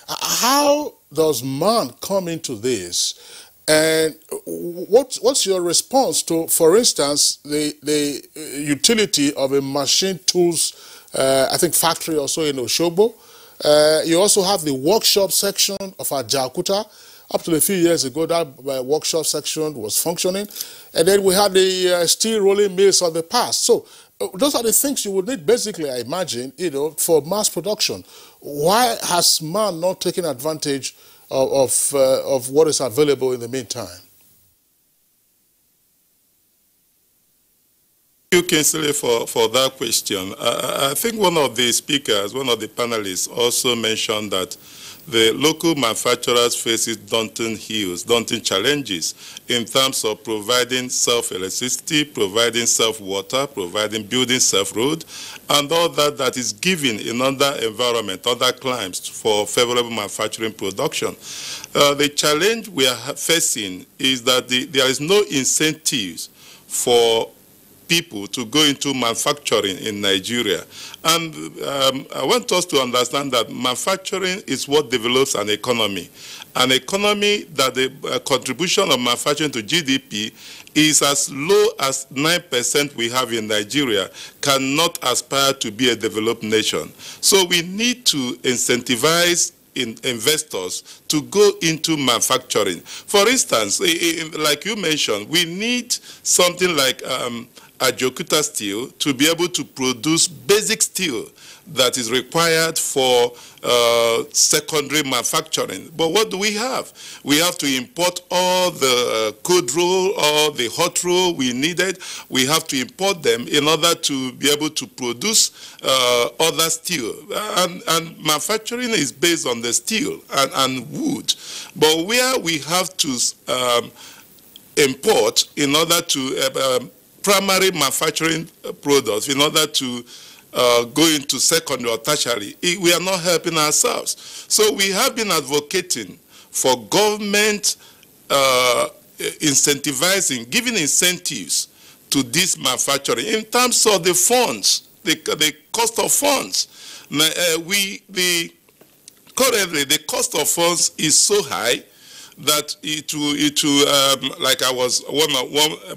how does man come into this? And what's your response to, for instance, the utility of a machine tools, I think, factory also in Oshobo? You also have the workshop section of Ajaokuta. Up to a few years ago, that workshop section was functioning. And then we had the steel rolling mills of the past. So those are the things you would need, basically, I imagine, for mass production. Why has man not taken advantage of what is available in the meantime? Thank you, Kinsley, for that question. I think one of the speakers, one of the panelists also mentioned that the local manufacturers faces daunting hills, daunting challenges in terms of providing self-electricity, providing self-water, providing building self-road, and all that is given in other environment, other climes for favorable manufacturing production. The challenge we are facing is that there is no incentives for people to go into manufacturing in Nigeria. And I want us to understand that manufacturing is what develops an economy. An economy that the contribution of manufacturing to GDP is as low as 9% we have in Nigeria, cannot aspire to be a developed nation. So we need to incentivize investors to go into manufacturing. For instance, like you mentioned, we need something like Ajokuta steel to be able to produce basic steel that is required for secondary manufacturing. But what do we have? We have to import all the cold roll, all the hot roll we needed. We have to import them in order to be able to produce other steel. And manufacturing is based on the steel and wood. But where we have to import in order to primary manufacturing products, in order to go into secondary or tertiary, we are not helping ourselves. So we have been advocating for government incentivizing, giving incentives to this manufacturing in terms of the funds, the cost of funds. Currently, the cost of funds is so high that it will like one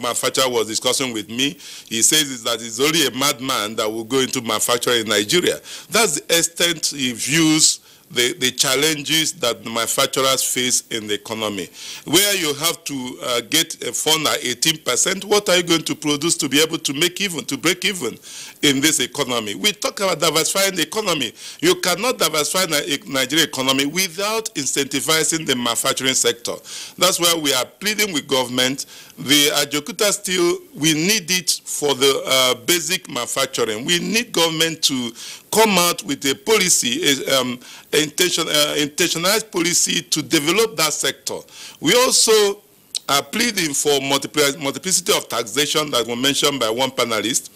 manufacturer was discussing with me. He says that it's only a madman that will go into manufacturing in Nigeria. That's the extent he views the challenges that the manufacturers face in the economy. Where you have to get a fund at 18%, what are you going to produce to be able to make even, to break even in this economy? We talk about diversifying the economy. You cannot diversify the Nigerian economy without incentivizing the manufacturing sector. That's why we are pleading with government. The Ajokuta steel, we need it for the basic manufacturing. We need government to come out with a policy, intentionalized policy to develop that sector. We also are pleading for multiplicity of taxation that was mentioned by one panelist.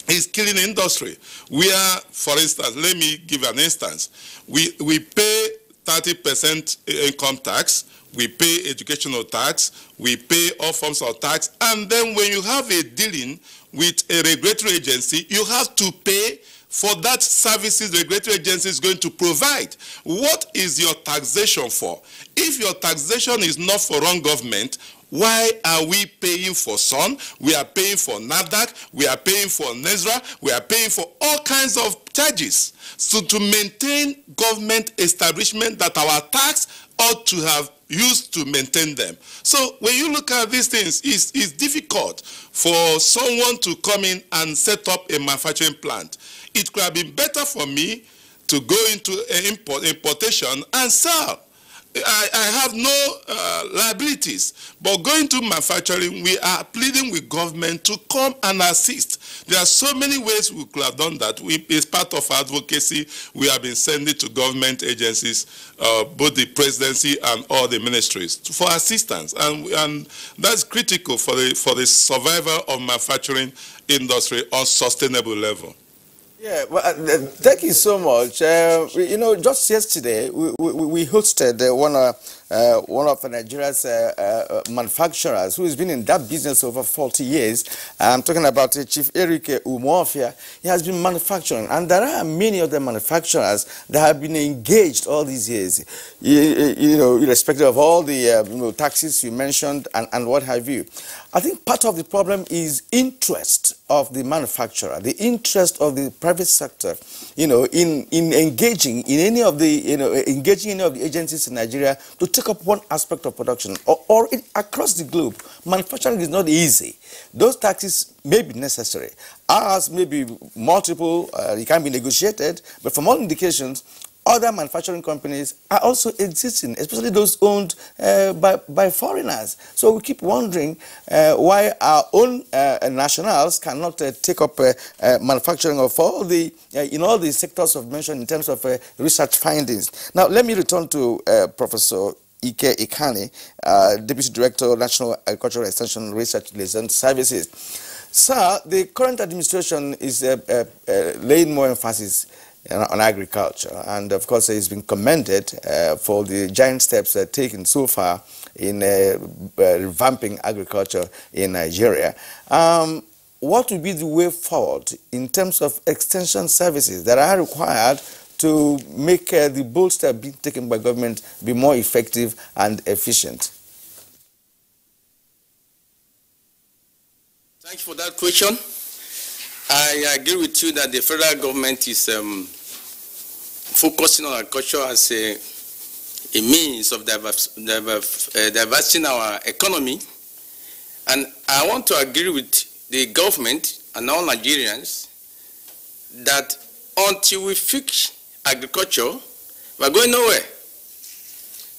Is killing industry. We are, for instance, let me give an instance. We pay 30% income tax, we pay educational tax, we pay all forms of tax, and then when you have a dealing with a regulatory agency, you have to pay for that services the regulatory agency is going to provide. What is your taxation for? If your taxation is not for wrong government, why are we paying for SON? We are paying for NAFDAC, we are paying for NESRA, we are paying for all kinds of charges. So to maintain government establishment that our tax ought to have used to maintain them. So when you look at these things, it's difficult for someone to come in and set up a manufacturing plant. It could have been better for me to go into importation and sell. I have no liabilities. But going to manufacturing, we are pleading with government to come and assist. There are so many ways we could have done that. It's part of advocacy. We have been sending to government agencies, both the presidency and all the ministries, for assistance. And that's critical for the survival of manufacturing industry on sustainable level. Yeah, well, thank you so much. You know, just yesterday, we hosted one of Nigeria's manufacturers who has been in that business over 40 years. I'm talking about Chief Eric Umofia. He has been manufacturing, and there are many other manufacturers that have been engaged all these years, you know, irrespective of all the taxes you mentioned and what have you. I think part of the problem is interest of the manufacturer, the interest of the private sector, you know, in engaging in any of the, engaging any of the agencies in Nigeria to take up one aspect of production or across the globe. Manufacturing is not easy. Those taxes may be necessary. Ours may be multiple, it can be negotiated, but from all indications, other manufacturing companies are also existing, especially those owned by foreigners. So we keep wondering why our own nationals cannot take up manufacturing of all the, in all the sectors of mention in terms of research findings. Now, let me return to Professor Ike Ikani, Deputy Director, National Agricultural Extension Research Liaison Services. Sir, the current administration is laying more emphasis on agriculture, and of course he's been commended for the giant steps taken so far in revamping agriculture in Nigeria. What would be the way forward in terms of extension services that are required to make the bold step being taken by government be more effective and efficient? Thank you for that question. I agree with you that the federal government is focusing on agriculture as a means of diversifying our economy. And I want to agree with the government and all Nigerians that until we fix agriculture, we're going nowhere.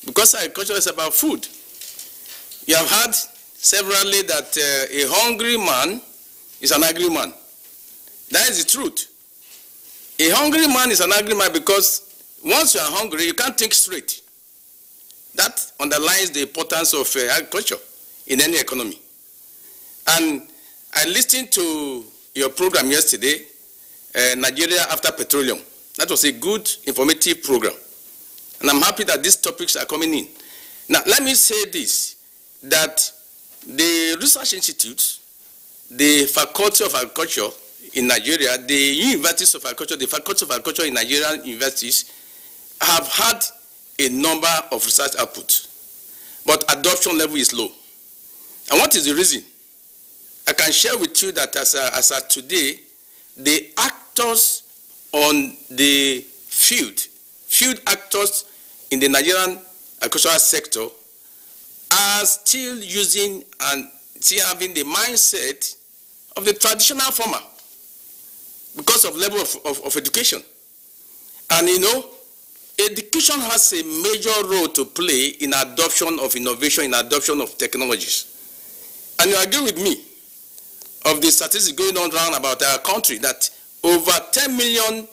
Because agriculture is about food. You have heard severally that a hungry man is an angry man. That is the truth. A hungry man is an angry man because once you are hungry, you can't think straight. That underlines the importance of agriculture in any economy. And I listened to your program yesterday, Nigeria After Petroleum. That was a good, informative program. And I'm happy that these topics are coming in. Now, let me say this, that the research institutes, the Faculty of Agriculture in Nigeria, the universities of agriculture, the Faculty of Agriculture in Nigerian universities have had a number of research outputs, but adoption level is low. And what is the reason? I can share with you that as of today, the actors on the field actors in the Nigerian agricultural sector are still using and still having the mindset of the traditional farmer because of level of education. And you know, education has a major role to play in adoption of innovation, in adoption of technologies. And you agree with me of the statistics going on around about our country that over 10 million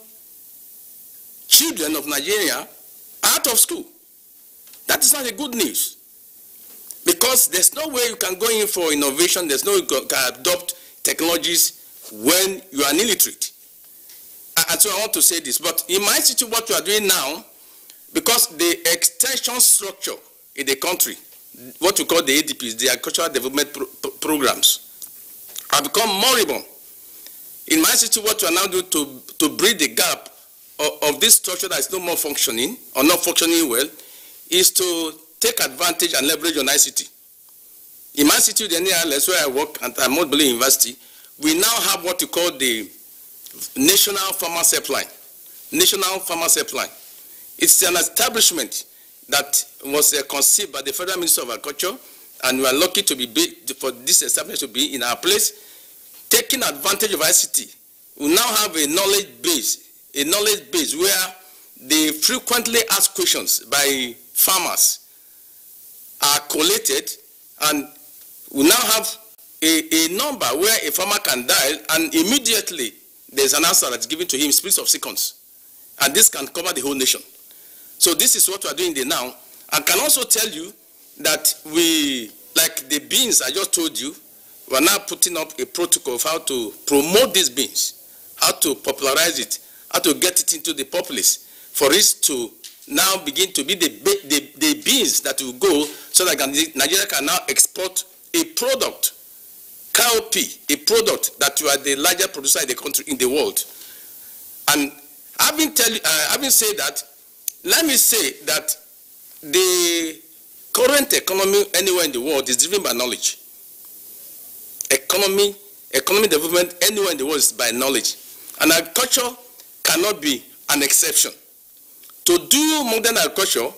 children of Nigeria are out of school. That is not a good news. Because there's no way you can go in for innovation, there's no way you can adopt technologies when you are illiterate. And so I want to say this, but in my institute, what you are doing now, because the extension structure in the country, what we call the ADPs, the Agricultural Development Programs, have become moribund. In my institute, what you are now doing to bridge the gap of this structure that is no more functioning, or not functioning well, is to take advantage and leverage on ICT. In my institute, the NILS, where I work at Abuja University, we now have what we call the National Farmer Supply. National Farmer Supply. It's an establishment that was conceived by the Federal Ministry of Agriculture, and we are lucky to be for this establishment to be in our place, taking advantage of ICT. We now have a knowledge base where they frequently asked questions by farmers are collated, and we now have a number where a farmer can dial, and immediately there's an answer that's given to him in split of seconds. And this can cover the whole nation. So this is what we are doing there now. I can also tell you that we, like the beans I just told you, we are now putting up a protocol of how to promote these beans, how to popularize it, how to get it into the populace, for it to now begin to be the beans that will go so that Nigeria can now export a product, cowpea, a product that you are the largest producer in the country, in the world. And having said that, let me say that the current economy anywhere in the world is driven by knowledge. Economy development anywhere in the world is by knowledge. And agriculture cannot be an exception. To do modern agriculture,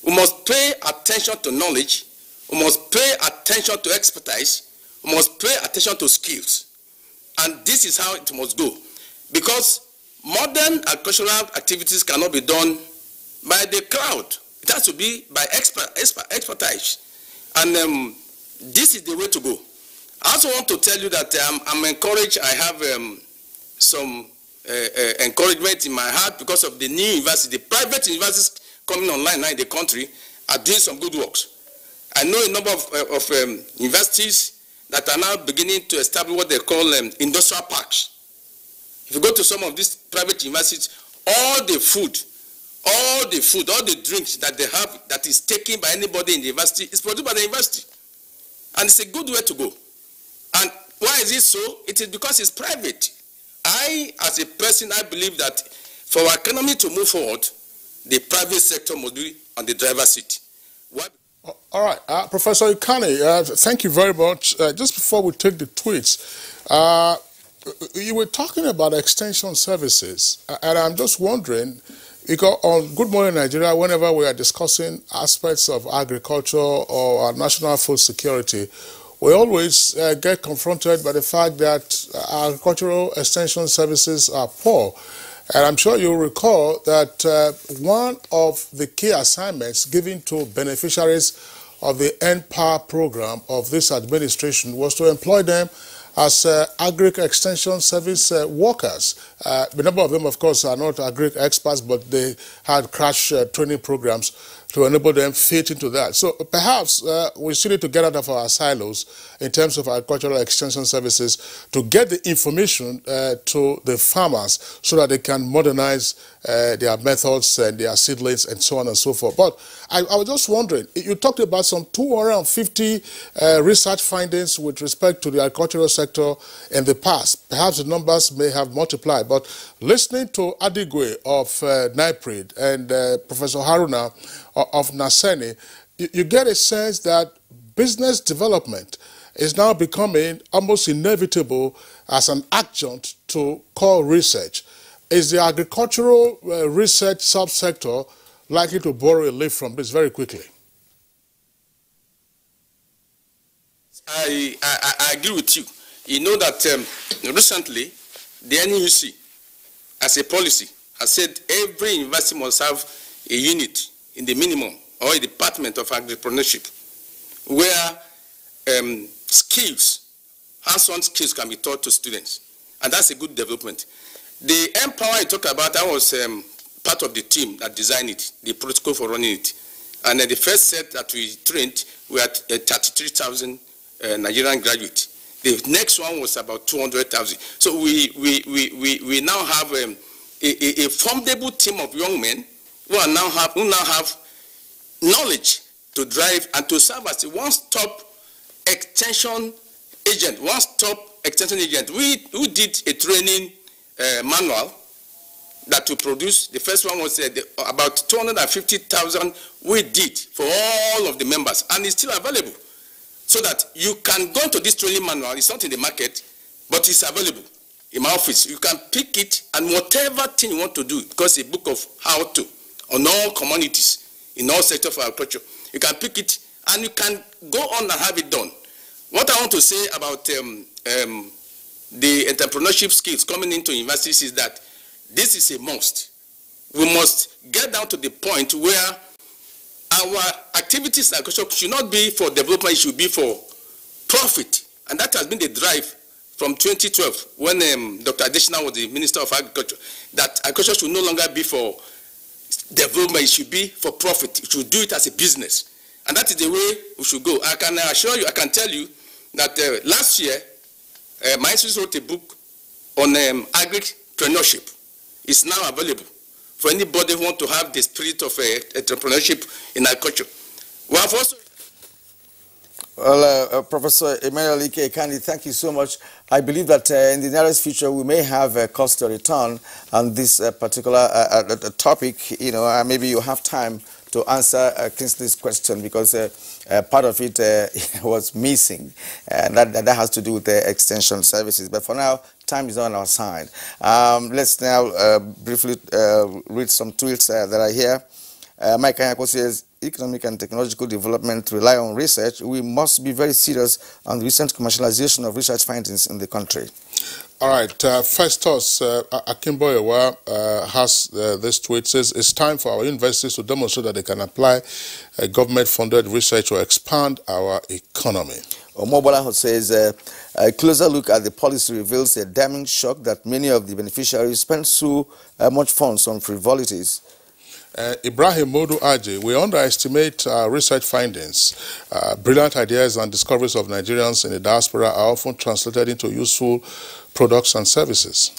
we must pay attention to knowledge, we must pay attention to expertise, we must pay attention to skills. And this is how it must go. Because modern agricultural activities cannot be done by the crowd. It has to be by expertise. And this is the way to go. I also want to tell you that I'm encouraged. I have some encouragement in my heart because of the new university. The private universities coming online now in the country are doing some good works. I know a number of universities that are now beginning to establish what they call industrial parks. If you go to some of these private universities, all the food, all the drinks that they have that is taken by anybody in the university is produced by the university. And it's a good way to go. And why is it so? It is because it's private. I, as a person, I believe that for our economy to move forward, the private sector must be on the driver's seat. Why? All right, Professor Ikane, thank you very much. Just before we take the tweets, you were talking about extension services, and I'm just wondering, because on Good Morning Nigeria, whenever we are discussing aspects of agriculture or our national food security, we always get confronted by the fact that agricultural extension services are poor. And I'm sure you'll recall that one of the key assignments given to beneficiaries of the NPower program of this administration was to employ them as agri-extension service workers. A number of them, of course, are not agri-experts, but they had crash training programs to enable them fit into that. So perhaps we still need to get out of our silos in terms of agricultural extension services to get the information to the farmers so that they can modernize their methods and their seedlings and so on and so forth. But I was just wondering, you talked about some 250 research findings with respect to the agricultural sector in the past. Perhaps the numbers may have multiplied, but listening to Adigwe of NIPRID and Professor Haruna of Naseni, you get a sense that business development is now becoming almost inevitable as an adjunct to core research. Is the agricultural research subsector likely to borrow a leaf from this very quickly? I agree with you. You know that recently the NUC, as a policy, has said every university must have a unit in the minimum or a department of agripreneurship where skills, hands-on skills can be taught to students. And that's a good development. The NPower I talked about, I was part of the team that designed it, the protocol for running it. And the first set that we trained, we had 33,000 Nigerian graduates. The next one was about 200,000. So we now have a formidable team of young men who now have knowledge to drive and to serve as a one-stop extension agent. We did a training manual that we produced. The first one was about 250,000 we did for all of the members, and it's still available. So that you can go into this training manual, it's not in the market, but it's available in my office. You can pick it, and whatever thing you want to do, because it's a book of how to, on all communities, in all sectors of agriculture, you can pick it, and you can go on and have it done. What I want to say about the entrepreneurship skills coming into universities is that this is a must. We must get down to the point where our activities in agriculture should not be for development, it should be for profit. And that has been the drive from 2012 when Dr. Adeshina was the Minister of Agriculture, that agriculture should no longer be for development, it should be for profit. It should do it as a business. And that is the way we should go. I can assure you, I can tell you that last year, my institute wrote a book on agripreneurship. It's now available for anybody who wants to have the spirit of entrepreneurship in agriculture. We have also... Well, Professor Emmanuel Ike Kandi, thank you so much. I believe that in the nearest future we may have a cost to return on this particular topic. You know, maybe you have time to answer Kingsley's question, because part of it was missing, and that has to do with the extension services. But for now, time is on our side. Let's now briefly read some tweets that are here. Mike Kanyako says, economic and technological development rely on research. We must be very serious on the recent commercialization of research findings in the country. All right, Festus Akimboyewa has this tweet, says, it's time for our universities to demonstrate that they can apply government-funded research to expand our economy. Omobola says, a closer look at the policy reveals a damning shock that many of the beneficiaries spend so much funds on frivolities. Ibrahim Modu Aji, we underestimate research findings. Brilliant ideas and discoveries of Nigerians in the diaspora are often translated into useful products and services.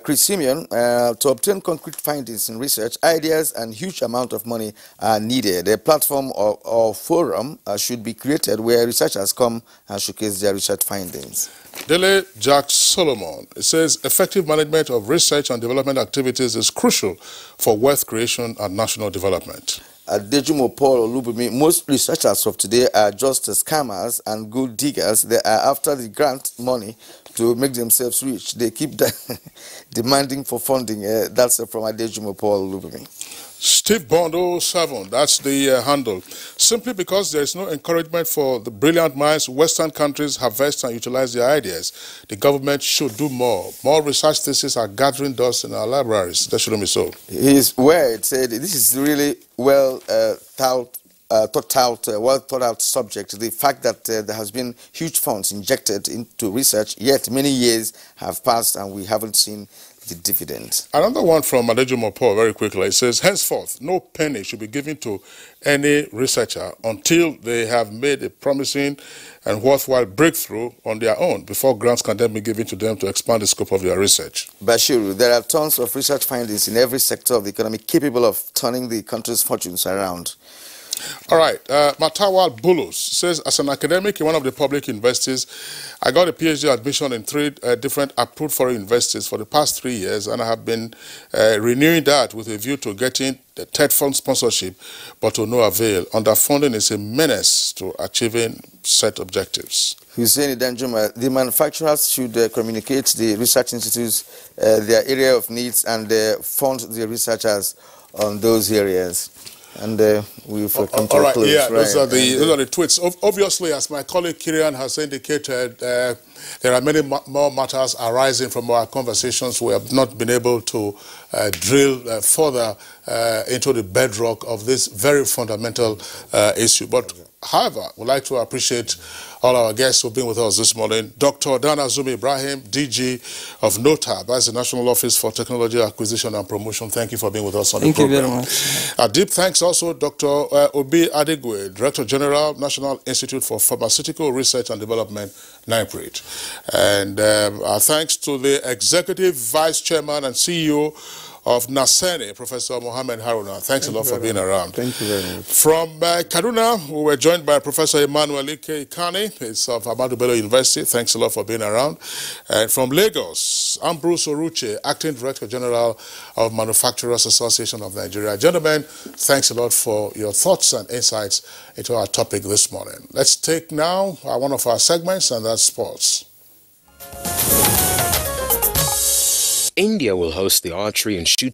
Chris Simeon, to obtain concrete findings in research, ideas and huge amount of money are needed. A platform or forum should be created where researchers come and showcase their research findings. Dele Jack Solomon says effective management of research and development activities is crucial for wealth creation and national development. Dejumo Paul Olubumi, most researchers of today are just scammers and gold diggers. They are after the grant money to make themselves rich. They keep demanding for funding. That's from Adejumo Paul Olubumi. Steve Bond 07, that's the handle. Simply because there is no encouragement for the brilliant minds Western countries harvest and utilize their ideas, the government should do more. More research theses are gathering dust in our libraries. That shouldn't be so. His word said this is really well thought out subject. The fact that there has been huge funds injected into research, yet many years have passed and we haven't seen the dividend. Another one from Adejumo Paul, very quickly. It says, henceforth, no penny should be given to any researcher until they have made a promising and worthwhile breakthrough on their own before grants can then be given to them to expand the scope of their research. Bashiru, there are tons of research findings in every sector of the economy capable of turning the country's fortunes around. All right, Matawal Bulus says, as an academic in one of the public universities, I got a PhD admission in 3 different approved foreign universities for the past 3 years, and I have been renewing that with a view to getting the TED fund sponsorship, but to no avail. Underfunding is a menace to achieving set objectives. Hussein Danjuma, the manufacturers should communicate the research institutes their area of needs and fund the researchers on those areas. And we've come to a close. Yeah, right? those are the tweets. Obviously, as my colleague Kirian has indicated, there are many more matters arising from our conversations. We have not been able to drill further into the bedrock of this very fundamental issue. But however, we'd like to appreciate all our guests who've been with us this morning. Dr. Dana Zumi Ibrahim, DG of NOTAB, that's the National Office for Technology Acquisition and Promotion. Thank you for being with us on the program. Thank you very much. A deep thanks also Dr. Obi Adigwe, Director General, National Institute for Pharmaceutical Research and Development, NIPRID. And our thanks to the Executive Vice Chairman and CEO of Nasene, Professor Mohammed Haruna. Thanks a lot for being around. Thank you very much. From Kaduna, we were joined by Professor Emmanuel Ike Ikane. He's of Ahmadu Bello University. Thanks a lot for being around. And from Lagos, Ambrose Oruche, Acting Director General of Manufacturers Association of Nigeria. Gentlemen, thanks a lot for your thoughts and insights into our topic this morning. Let's take now one of our segments, and that's sports. India will host the Archery and Shooting